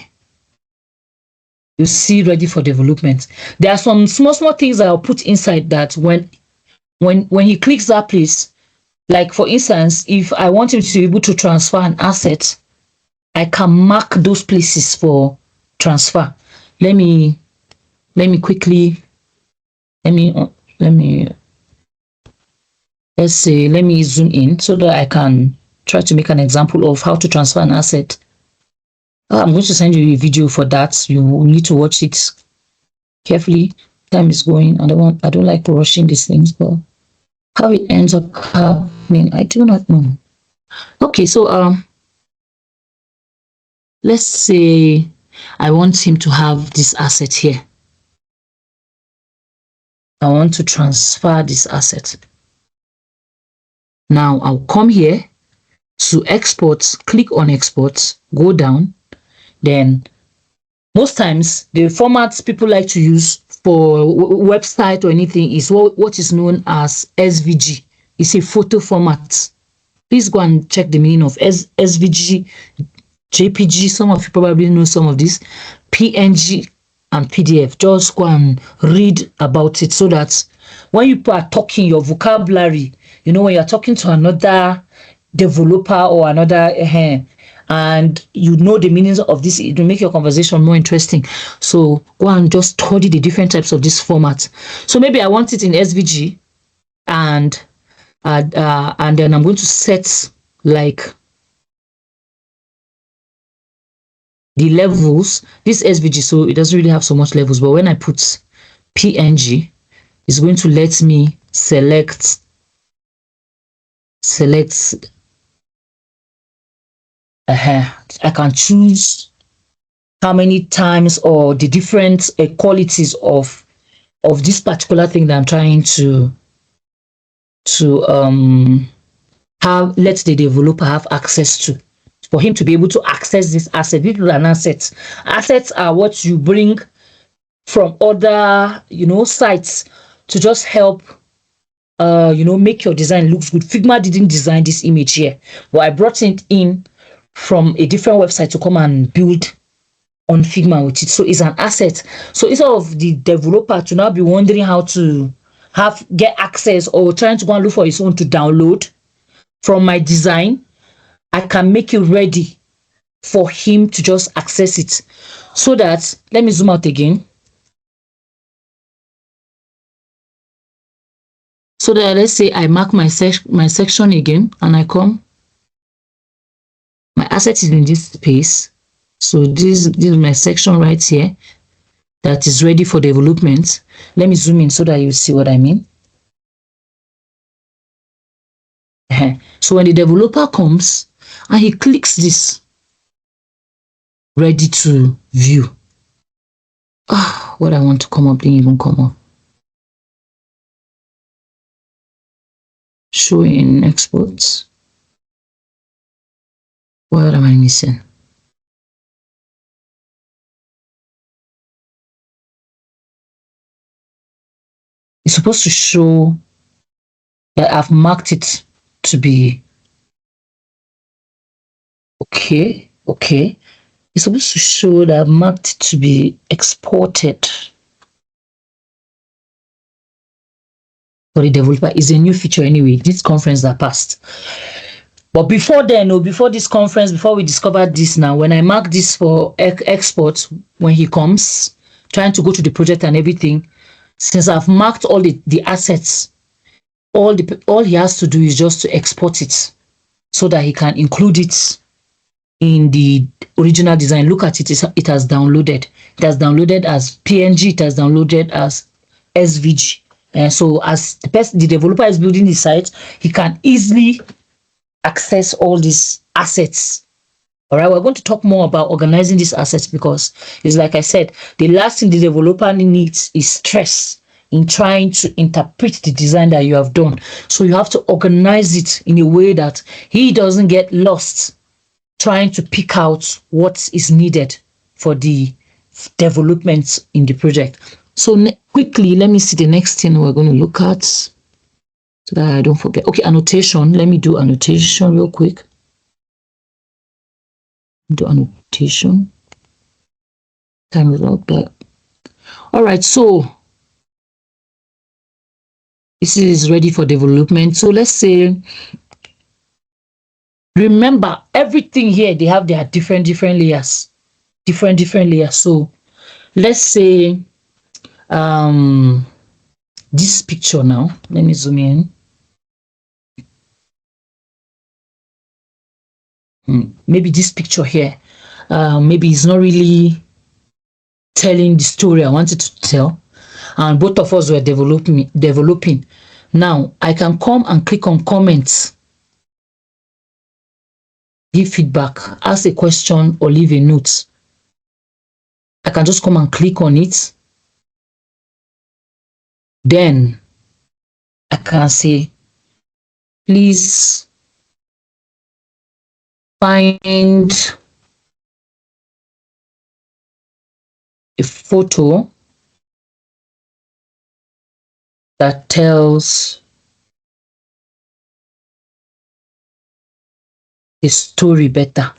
you see ready for development. There are some small things that I'll put inside that when he clicks that place, like for instance, if I want him to be able to transfer an asset, I can mark those places for transfer. Let me quickly, let's say, let me zoom in so that I can try to make an example of how to transfer an asset. I'm going to send you a video for that. You need to watch it carefully. Time is going. I don't like rushing these things, but How it ends up happening, I do not know. Okay, so let's say I want him to have this asset here. I want to transfer this asset. Now I'll come here to export, click on export, go down. Then most times the formats people like to use for website or anything is what is known as SVG. It's a photo format. Please go and check the meaning of SVG, JPG. Some of you probably know some of this. PNG and PDF. Just go and read about it so that when you are talking, your vocabulary, when you're talking to another developer or another and you know the meanings of this, it will make your conversation more interesting. So go and just study the different types of this format. So maybe I want it in SVG, and then I'm going to set like the levels. This SVG, so it doesn't really have so much levels, but when I put PNG, it's going to let me select I can choose how many times or the different qualities of this particular thing that I'm trying to have, let the developer have access to, for him to be able to access this asset. This is an asset. Assets are what you bring from other sites to just help make your design looks good. Figma didn't design this image here, but I brought it in from a different website to come and build on Figma with it. So it's an asset. So instead of the developer to now be wondering how to get access or trying to go and look for his own to download from my design, I can make it ready for him to just access it. So that, let me zoom out again. So that, let's say I mark my section again, and I come. My asset is in this space. So this is my section right here that is ready for development. Let me zoom in so that you see what I mean. So when the developer comes and he clicks this, ready to view. What I want to come up didn't even come up. Show in exports. What am I missing? It's supposed to show that I've marked it to be okay. It's supposed to show that I've marked it to be exported. For the developer is a new feature anyway. This conference that passed. But before then, or before this conference, before we discovered this now, when I mark this for export, when he comes, trying to go to the project and everything, since I've marked all the assets, all he has to do is just to export it so that he can include it in the original design. Look at it, it has downloaded. It has downloaded as PNG, it has downloaded as SVG. And so as the developer is building the site, he can easily access all these assets. All right, we're going to talk more about organizing these assets because it's like I said, the last thing the developer needs is stress in trying to interpret the design that you have done. So you have to organize it in a way that he doesn't get lost trying to pick out what is needed for the development in the project. So quickly, let me see the next thing we're going to look at so that I don't forget. Okay, annotation. Let me do annotation real quick. Do annotation. Time is up there. All right, so this is ready for development. So let's say, remember everything here, they have their different layers. Different layers. So let's say this picture now. Let me zoom in. Maybe this picture here, maybe it's not really telling the story I wanted to tell, and both of us were developing. Now I can come and click on comments, give feedback, ask a question, or leave a note. I can just come and click on it. Then I can say, please find a photo that tells the story better.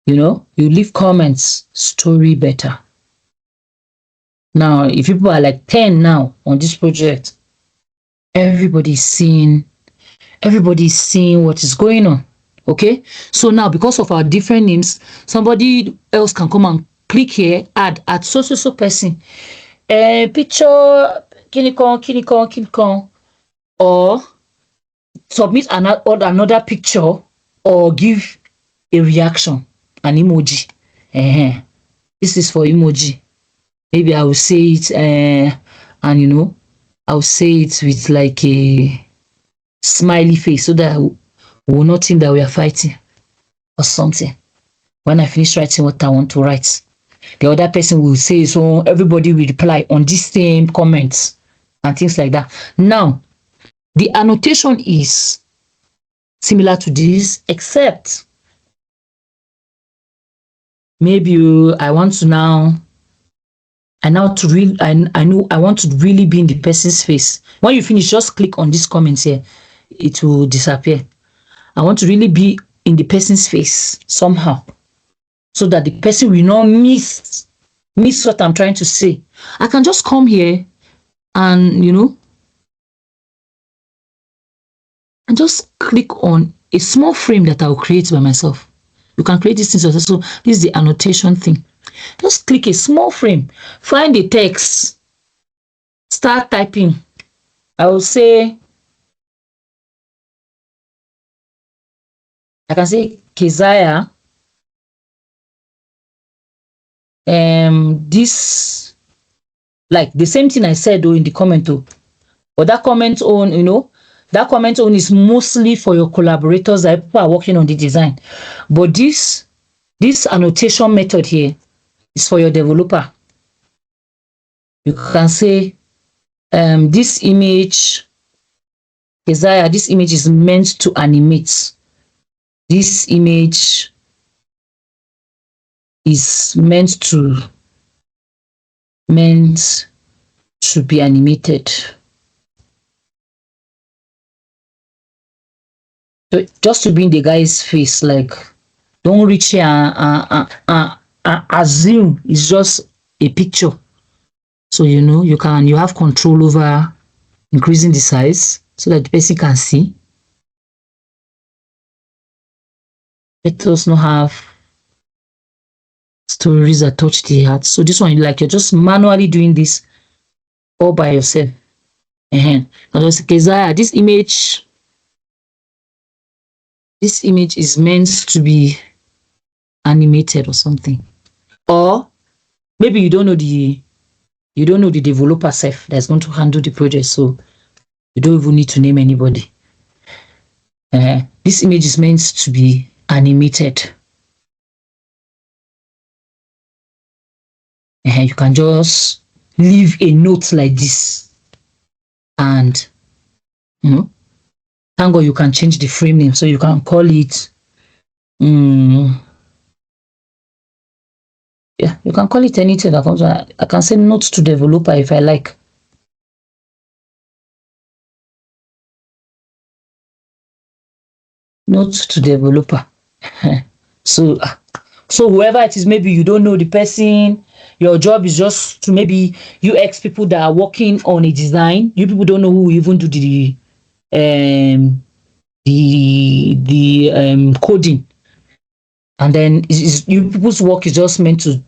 You know, you leave comments, story better. Now, if people are like 10 now on this project, everybody's seeing what is going on. Okay, so now because of our different names, somebody else can come and click here, add at so person, picture kinikon, or submit another picture, or give a reaction, an emoji. This is for emoji. Maybe I will say it, and you know, I'll say it with like a smiley face so that we will not think that we are fighting or something. When I finish writing what I want to write, the other person will say, so everybody will reply on this same comments and things like that. Now, the annotation is similar to this, except maybe I want to I want to really be in the person's face. When you finish, just click on this comment here. It will disappear. I want to really be in the person's face somehow, so that the person will not miss what I'm trying to say. I can just come here and, you know, and just click on a small frame that I will create by myself. You can create these things yourself. So this is the annotation thing. Just click a small frame, find the text, start typing. I will say, I can say Keziah, this, like the same thing I said though in the comment though, but that comment on, you know, that comment on is mostly for your collaborators that people are working on the design. But this annotation method here is for your developer. You can say, this image, Keziah, this image is meant to animate. This image is meant to be animated. So just to be in the guy's face, like, don't reach here and assume it's just a picture. So you know, you have control over increasing the size so that the person can see. Let us not have stories that touch the heart. So this one, like, you're just manually doing this all by yourself. Keziah, this image is meant to be animated or something. Or maybe you don't know the developer self that's going to handle the project, so you don't even need to name anybody. This image is meant to be animated. You can just leave a note like this, and you know, thank God you can change the frame name, so you can call it yeah, you can call it anything that comes. I can say note to developer if I like. Note to developer. So whoever it is, maybe you don't know the person, your job is just to maybe UX people that are working on a design. You people don't know who even do the coding, and then you people's work is just meant to,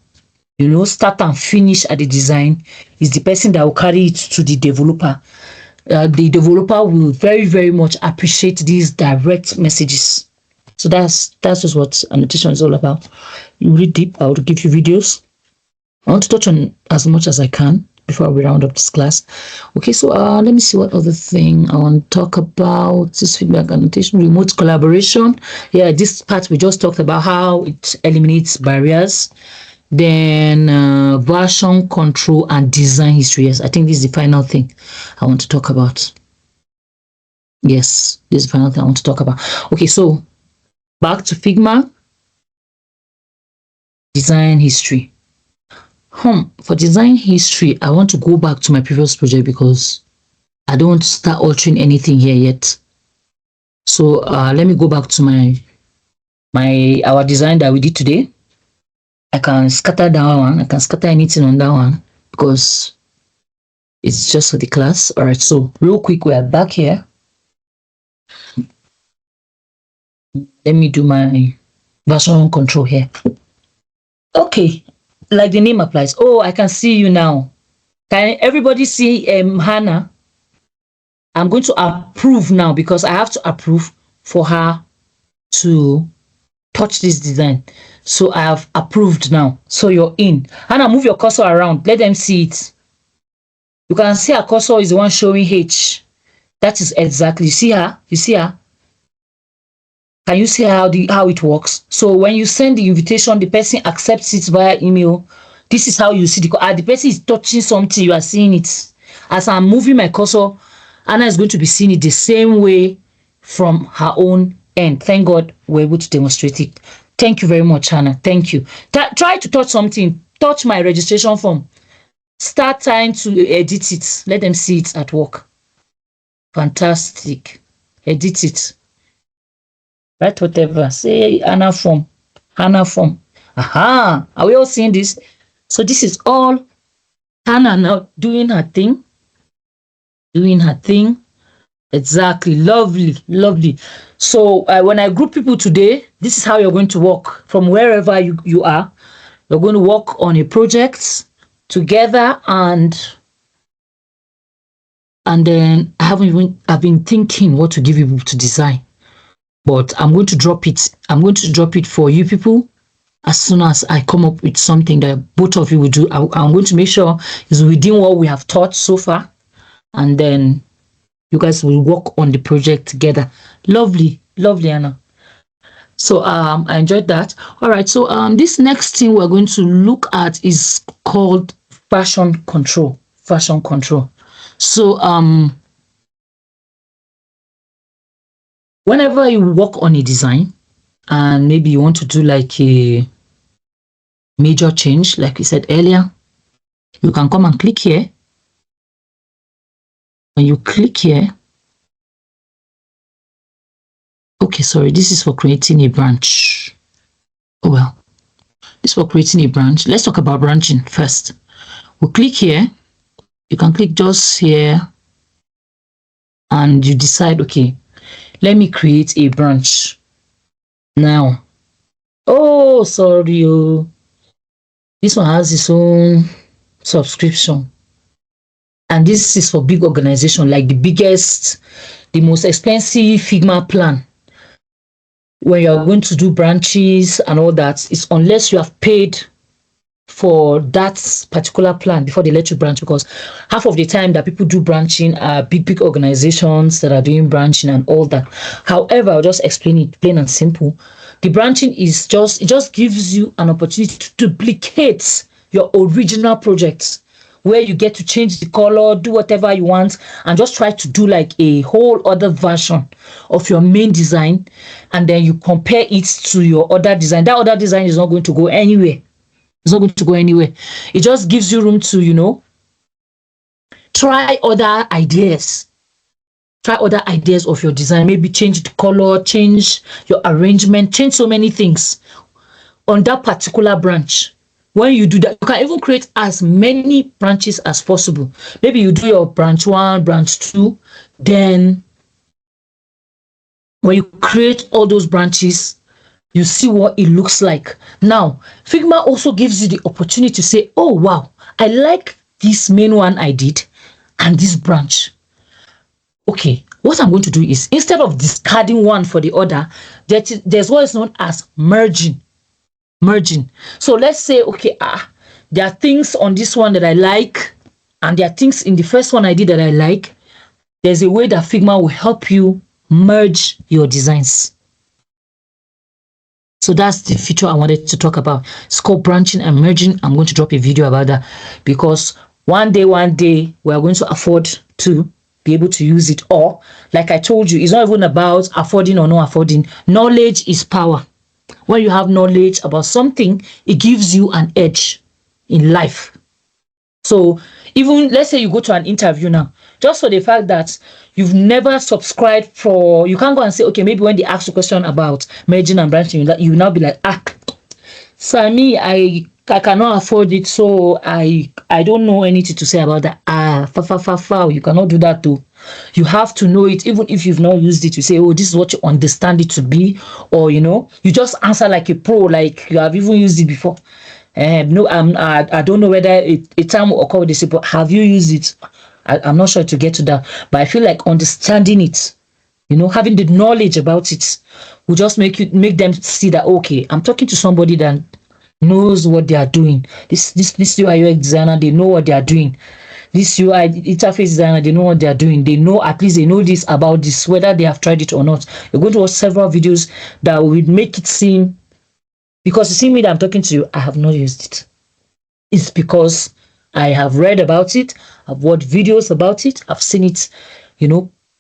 you know, start and finish at the design. Is the person that will carry it to the developer. The developer will very, very much appreciate these direct messages. So that's just what annotation is all about. You read deep, I will give you videos. I want to touch on as much as I can. before we round up this class. Okay, so let me see what other thing I want to talk about. This feedback annotation, remote collaboration. Yeah, this part we just talked about how it eliminates barriers. Then version control and design history. Yes, I think this is the final thing I want to talk about. Yes, this is the final thing I want to talk about. Okay, so back to Figma. Design history. For design history, I want to go back to my previous project because I don't want to start altering anything here yet. So let me go back to our design that we did today. I can scatter that one. I can scatter anything on that one because it's just for the class. All right, so real quick, we are back here. Let me do my version control here. Okay, like the name applies. Oh, I can see you now. Can everybody see Hannah? I'm going to approve now because I have to approve for her to touch this design. So I have approved now. So you're in. Hannah, move your cursor around. Let them see it. You can see her cursor is the one showing H. That is exactly. You see her? You see her? Can you see how it works? So when you send the invitation, the person accepts it via email. This is how you see the person is touching something. You are seeing it. As I'm moving my cursor, Anna is going to be seeing it the same way from her own end. Thank God we're able to demonstrate it. Thank you very much, Hannah. Thank you. Try to touch something. Touch my registration form. Start trying to edit it. Let them see it at work. Fantastic. Edit it. Write whatever. Say Hannah form. Hannah form. Aha. Are we all seeing this? So this is all Hannah now doing her thing. Doing her thing. Exactly. Lovely. Lovely. So when I group people today, this is how you're going to work from wherever you are. You're going to work on a project together, and then I've been thinking what to give you to design, but I'm going to drop it. I'm going to drop it for you people as soon as I come up with something that both of you will do. I'm going to make sure it's within what we have taught so far, and then you guys will work on the project together. Lovely, lovely, Anna. So I enjoyed that. All right, so this next thing we're going to look at is called version control. Version control. So whenever you work on a design and maybe you want to do like a major change, like we said earlier, you can come and click here. When you click here, okay, sorry, this is for creating a branch. Oh well, this is for creating a branch. Let's talk about branching first. We'll click here. You can click just here and you decide, okay, let me create a branch now. Oh, sorry. Oh, this one has its own subscription. And this is for big organization, like the biggest, the most expensive Figma plan. When you're going to do branches and all that, it's unless you have paid for that particular plan before they let you branch, because half of the time that people do branching are big organizations that are doing branching and all that. However, I'll just explain it plain and simple. The branching is it just gives you an opportunity to duplicate your original projects, where you get to change the color, do whatever you want, and just try to do like a whole other version of your main design, and then you compare it to your other design. That other design is not going to go anywhere. It's not going to go anywhere. It just gives you room to, try other ideas. Try other ideas of your design. Maybe change the color, change your arrangement, change so many things on that particular branch. When you do that, you can even create as many branches as possible. Maybe you do your branch 1, branch 2, then when you create all those branches, you see what it looks like. Now, Figma also gives you the opportunity to say, oh, wow, I like this main one I did and this branch. Okay, what I'm going to do is, instead of discarding one for the other, there's what is known as merging. So let's say, okay, there are things on this one that I like, And there are things in the first one I did that I like. There's a way that Figma will help you merge your designs. So that's the feature I wanted to talk about. It's called branching and merging. I'm going to drop a video about that because one day we are going to afford to be able to use it. Or like I told you, it's not even about affording or not affording. Knowledge is power. When you have knowledge about something, it gives you an edge in life. So even let's say you go to an interview now, just for the fact that you've never subscribed for, you can't go and say, okay, maybe when they ask you a question about merging and branching, you will now be like, Sami, I cannot afford it, so I don't know anything to say about that. You cannot do that too. You have to know it, even if you've not used it. You say, oh, this is what you understand it to be, or you just answer like a pro, like you have even used it before. No, I don't know whether a time will occur with this, but have you used it? I'm not sure to get to that, but I feel like understanding it, having the knowledge about it will just make them see that, okay, I'm talking to somebody that knows what they are doing. This UIUX designer, they know what they are doing. This UI interface designer, they know what they are doing. They know, at least they know this about this, whether they have tried it or not. You're going to watch several videos that will make it seem, because you see me that I'm talking to you, I have not used it. It's because I have read about it, I've watched videos about it, I've seen it,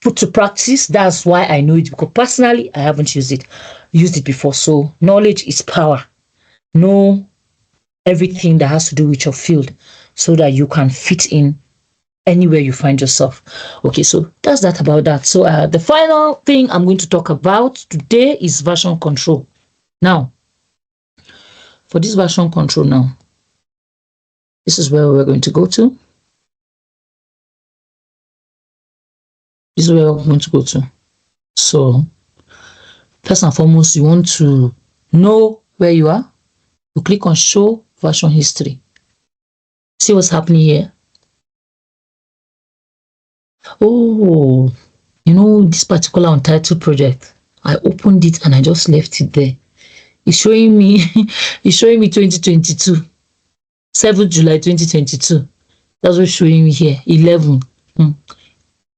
put to practice. That's why I know it, because personally I haven't used it before. So knowledge is power. Know everything that has to do with your field so that you can fit in anywhere you find yourself. Okay, so that's that about that. So the final thing I'm going to talk about today is version control. Now, for this version control now, this is where we're going to go to. This is where we're going to go to. So first and foremost, you want to know where you are. You click on show version history. See what's happening here. Oh, this particular untitled project, I opened it and I just left it there. It's showing me 2022, 7th July 2022. That's what's showing me here. 11.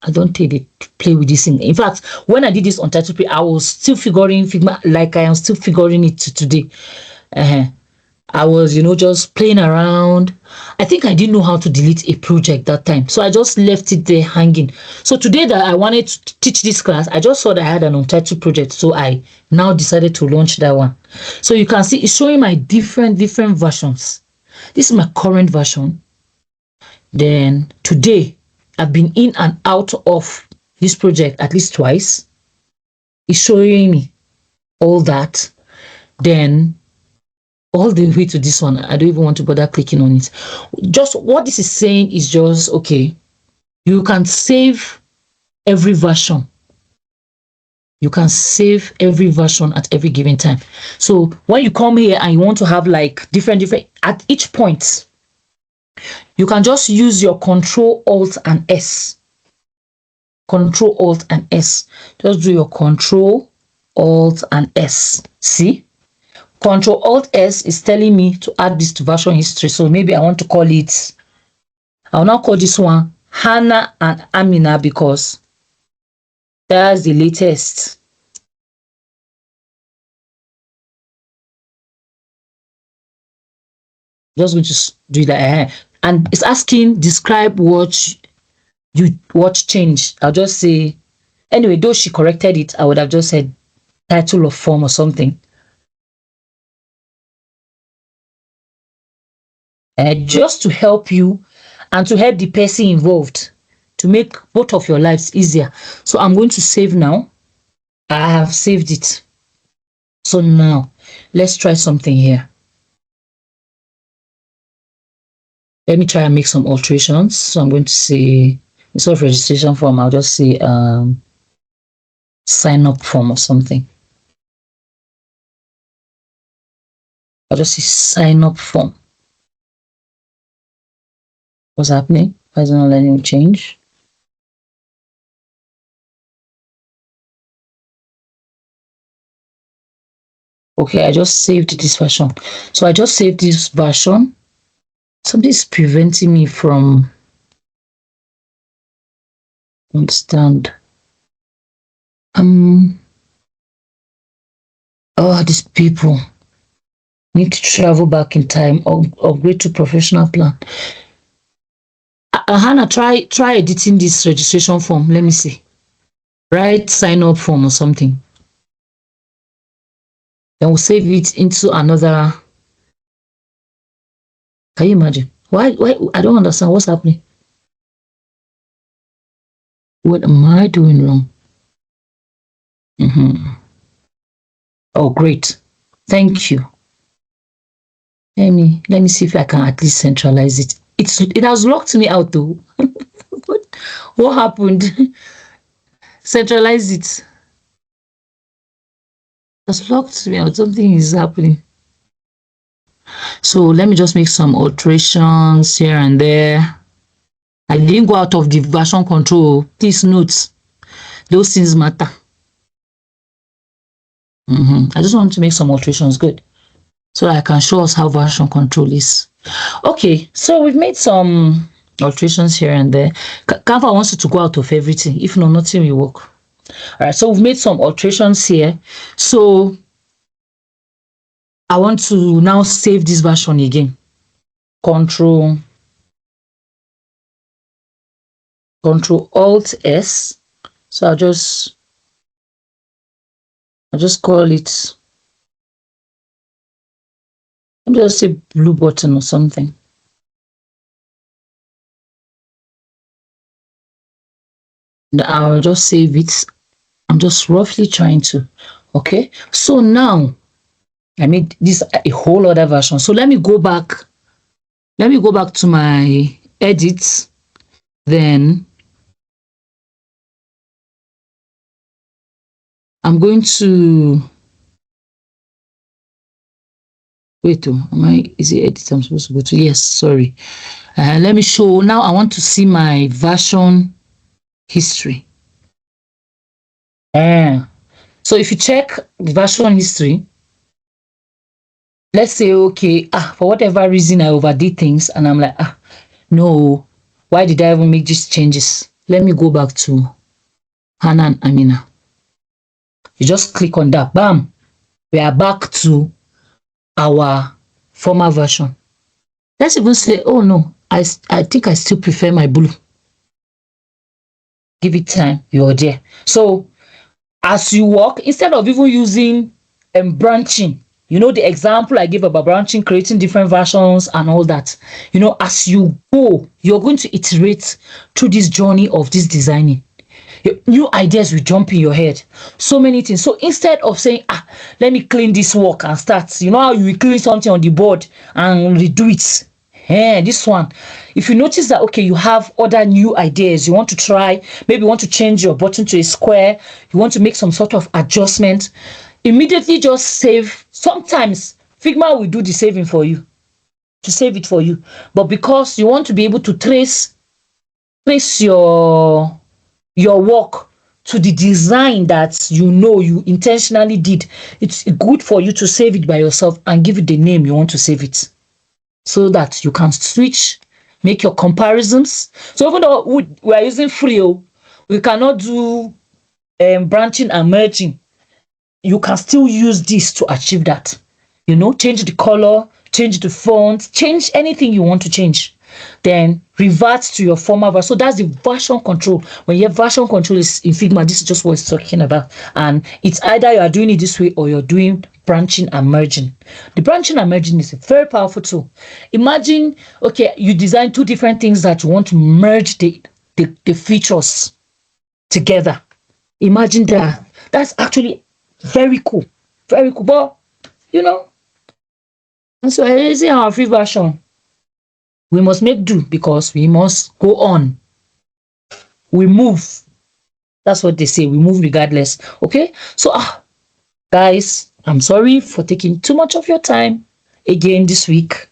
I don't take it to play with this thing. In fact, when I did this untitled project, I was still figuring Figma, like I am still figuring it today. I was, just playing around. I think I didn't know how to delete a project that time. So I just left it there hanging. So today that I wanted to teach this class, I just saw that I had an untitled project. So I now decided to launch that one. So you can see it's showing my different versions. This is my current version. Then today, I've been in and out of this project at least twice. It's showing me all that. Then all the way to this one, I don't even want to bother clicking on it. Just what this is saying is just, okay, you can save every version. You can save every version at every given time. So when you come here and you want to have like different, at each point, you can just use your Control Alt and S. Control Alt and S. Just do your Control Alt and S. See? Control Alt S is telling me to add this to version history. So maybe I want to call it, I'll now call this one Hannah and Amina because that's the latest. Just going to do that. And it's asking, describe what changed. I'll just say, anyway, though she corrected it, I would have just said title of form or something. Just to help you and to help the person involved to make both of your lives easier. So I'm going to save now. I have saved it. So now let's try something here. Let me try and make some alterations. So I'm going to say, instead of registration form, I'll just say sign up form or something. I'll just say sign up form. What's happening? Why is it not letting me change? Okay, I just saved this version. So I just saved this version. Something is preventing me from Understand. These people need to travel back in time or upgrade to professional plan. Hannah, try editing this registration form. Let me see. Write sign up form or something. Then we'll save it into another. Can you imagine? Why? I don't understand what's happening. What am I doing wrong? Oh, great. Thank you. Let me see if I can at least centralize it. It has locked me out though. What happened? Centralize it. It's locked me out. Something is happening. So let me just make some alterations here and there. I didn't go out of the version control. Please note, those things matter. I just want to make some alterations. Good. So I can show us how version control is. Okay, so we've made some alterations here and there. Canva wants you to go out of everything. If not, nothing will work. All right, so we've made some alterations here. So I want to now save this version again. Control Alt S. So I'll just call it, let me just say blue button or something. I'll just save it. I'm just roughly trying to. Okay, so now I made this a whole other version. So let me go back to my edits. Then I'm going to wait. Is it edit I'm supposed to go to? Yes, sorry. Let me show. Now I want to see my version history. So if you check the version history, let's say, okay, for whatever reason I overdid things and I'm like, no, why did I even make these changes? Let me go back to Hannah and Amina. You just click on that, bam, we are back to our former version. Let's even say, oh no, I think I still prefer my blue. Give it time, you're there. So as you work, instead of even using branching, the example I gave about branching, creating different versions and all that, as you go, you're going to iterate through this journey of this designing. New ideas will jump in your head. So many things. So instead of saying, let me clean this work and start, you know how you will clean something on the board and redo it. This one, if you notice that, okay, you have other new ideas, you want to try, maybe you want to change your button to a square, you want to make some sort of adjustment, immediately just save. Sometimes Figma will do the saving for you, to save it for you. But because you want to be able to trace your work to the design that you intentionally did, it's good for you to save it by yourself and give it the name you want to save it, so that you can switch, make your comparisons. So even though we are using Frio, we cannot do branching and merging. You can still use this to achieve that. Change the color, change the font, change anything you want to change. Then revert to your former version. So that's the version control. When you have version control is in Figma, this is just what it's talking about. And it's either you are doing it this way or you're doing branching and merging. The branching and merging is a very powerful tool. Imagine, okay, you design two different things that you want to merge the features together. Imagine that. That's actually very cool. Very cool. But, and so using our free version, we must make do because we must go on. We move. That's what they say. We move regardless. Okay? So, guys, I'm sorry for taking too much of your time again this week.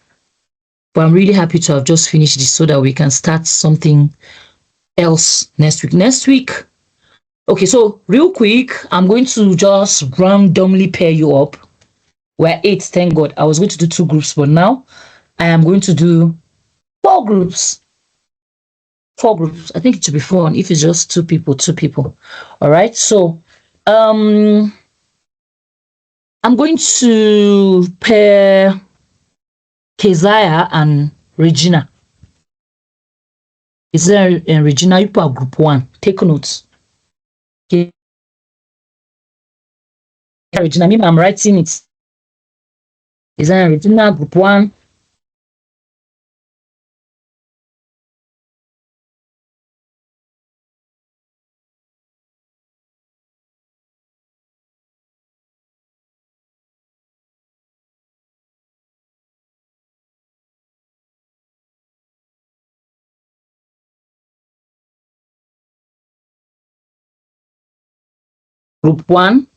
But I'm really happy to have just finished this so that we can start something else next week. Okay, so real quick, I'm going to just randomly pair you up. We're 8, thank God. I was going to do 2 groups, but now I am going to do 4 groups. 4 groups. I think it should be 4 if it's just 2 people, 2 people. All right. So I'm going to pair Keziah and Regina. Keziah and Regina, you are group 1. Take notes. Okay. Regina, I'm writing it. Keziah and Regina, group 1. Group 1.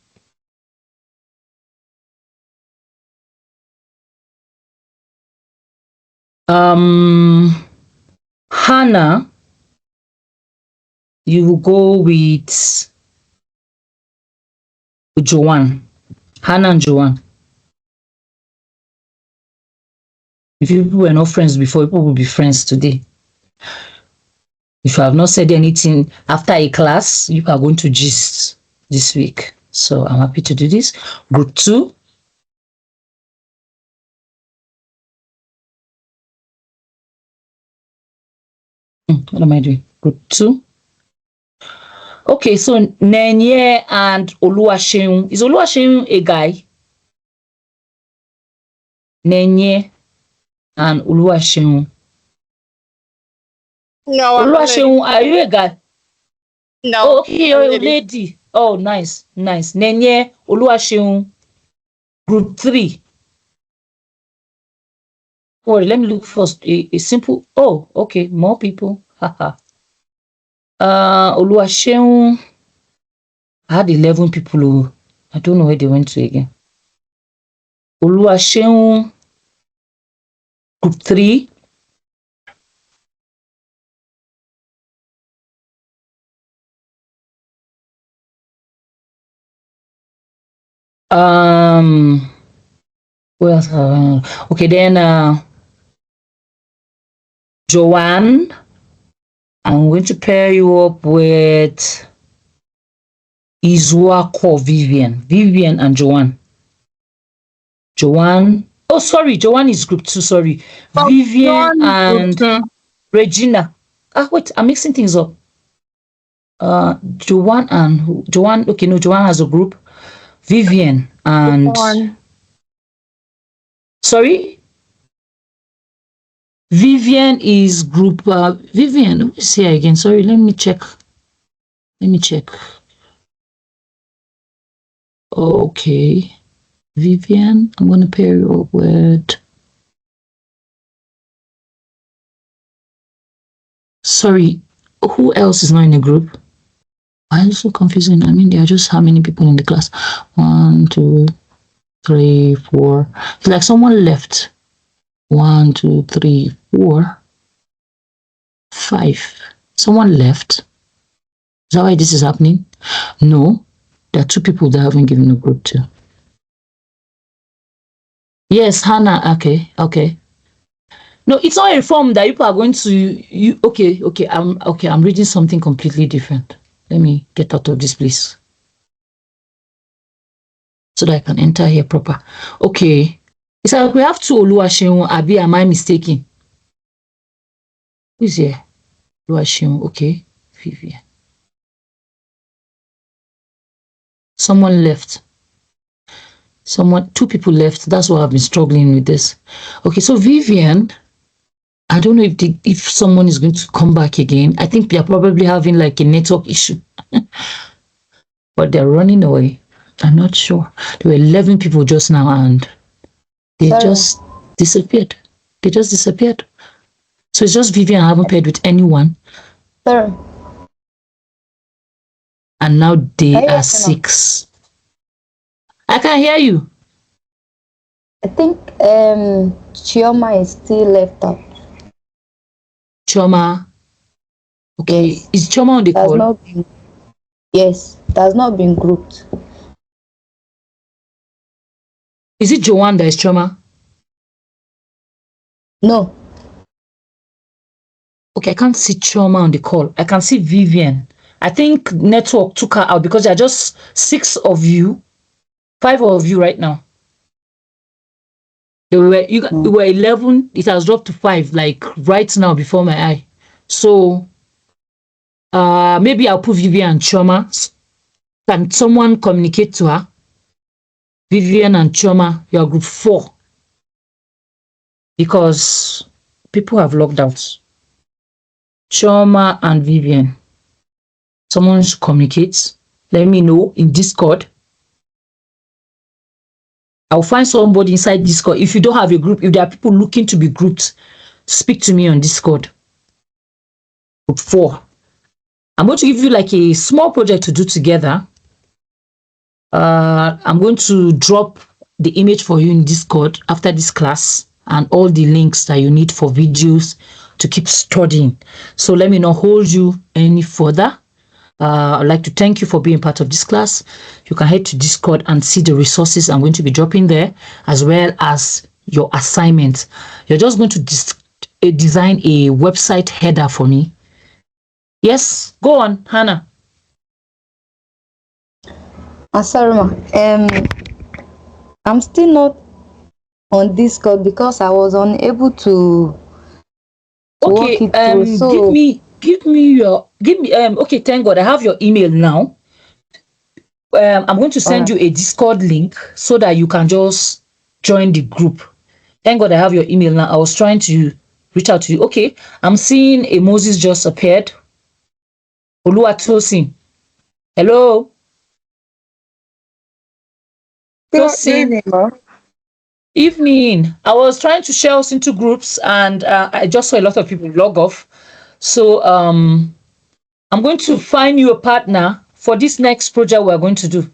Hannah, you will go with Joanne. Hannah and Joanne. If you people were not friends before, people will be friends today. If you have not said anything after a class, you are going to gist this week. So I'm happy to do this. Group 2. What am I doing? Group 2. Okay, so Nenye and Oluwaseun. Is Oluwaseun a guy? Nenye and Oluwaseun. No, I'm Oluwaseun, are you a guy? No. Oh, okay, you're a lady. Oh, nice, nice. Nenye, Oluwaseun. Group 3. Oh, let me look first. A simple. Oh, okay, more people. Haha. Oluwaseun. I had 11 people who I don't know where they went to again. Oluwaseun, group 3. Who else? Okay, then Joanne. I'm going to pair you up with Izuako Vivian. Vivian and Joanne. Joanne. Oh, sorry. Joanne is group 2. Sorry. Vivian and Regina. Wait. I'm mixing things up. Joanne and who? Joanne. Okay, no. Joanne has a group. Vivian and. Sorry. Vivian is group. Vivian. Let me see her again. Sorry. Let me check. Okay. Vivian, I'm going to pair you up with. Sorry, who else is not in the group? Why is it so confusing? I mean, there are just how many people in the class? 1, 2, 3, 4. It's like someone left. 1, 2, 3, 4, 5. Someone left. Is that why this is happening? No, there are 2 people that haven't given a group to. Yes, Hannah. Okay. No, it's not a form that people are going to. Okay. I'm reading something completely different. Let me get out of this place so that I can enter here proper. Okay, it's like we have 2 Oluwaseun. Abi, am I mistaken? Who is here? Oluwaseun. Okay, Vivian. Someone left. 2 people left. That's why I've been struggling with this. Okay, so Vivian. I don't know if someone is going to come back again. I think they're probably having like a network issue. But they're running away. I'm not sure. There were 11 people just now and they just disappeared. So it's just Vivian. I haven't paired with anyone. Sorry. And now they are 6. I can hear you. I think Chioma is still left out. Chioma. Okay. Yes. Is Chioma on the call? Yes, it has not been grouped. Is it Joanne that is Chioma? No. Okay, I can't see Choma on the call. I can see Vivian. I think network took her out because there are just 6 of you, 5 of you right now. You were 11. It has dropped to 5, like right now before my eye. So maybe I'll put Vivian and Choma. Can someone communicate to her? Vivian and Choma, you're group 4. Because people have logged out. Choma and Vivian. Someone should communicate. Let me know in Discord. I'll find somebody inside Discord. If you don't have a group, if there are people looking to be grouped, speak to me on Discord. Group 4. I'm going to give you like a small project to do together. I'm going to drop the image for you in Discord after this class and all the links that you need for videos to keep studying. So let me not hold you any further. I'd like to thank you for being part of this class. You can head to Discord and see the resources I'm going to be dropping there, as well as your assignment. You're just going to design a website header for me. Yes, go on, Hannah. Sorry, ma. I'm still not on Discord because I was unable to okay, walk it through. So okay, thank God I have your email now. I'm going to send you a Discord link so that you can just join the group. Thank God I have your email now. I was trying to reach out to you. Okay, I'm seeing a Moses just appeared. Oluwatosin. Hello. Good evening, ma'am. Evening. I was trying to share us into groups and I just saw a lot of people log off. So I'm going to find you a partner for this next project we're going to do.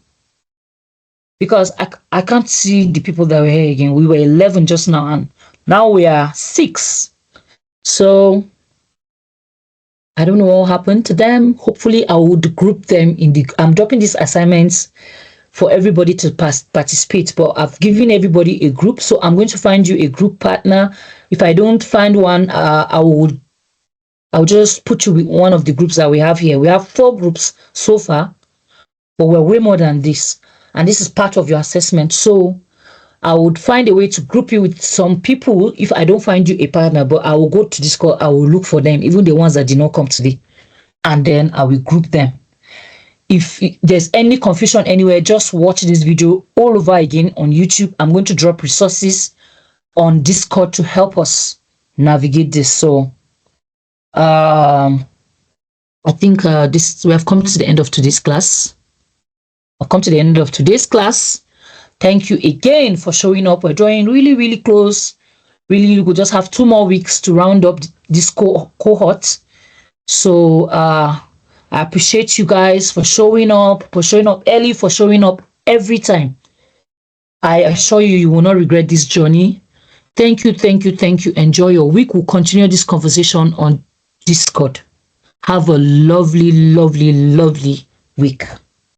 Because I can't see the people that were here again. We were 11 just now and now we are 6. So I don't know what happened to them. Hopefully I would group them in the, I'm dropping these assignments for everybody to participate, but I've given everybody a group. So I'm going to find you a group partner. If I don't find one, I'll just put you with one of the groups that we have here. We have 4 groups so far, but we're way more than this. And this is part of your assessment. So I would find a way to group you with some people if I don't find you a partner, but I will go to Discord, I will look for them, even the ones that did not come today. And then I will group them. If there's any confusion anywhere, just watch this video all over again on YouTube. I'm going to drop resources on Discord to help us navigate this. So I think we have come to the end of today's class. I've come to the end of today's class. Thank you again for showing up. We're drawing really, really close. Really, we just have 2 more weeks to round up this cohort. So I appreciate you guys for showing up early, for showing up every time. I assure you, you will not regret this journey. Thank you, thank you, thank you. Enjoy your week. We'll continue this conversation on Discord. Have a lovely, lovely, lovely week.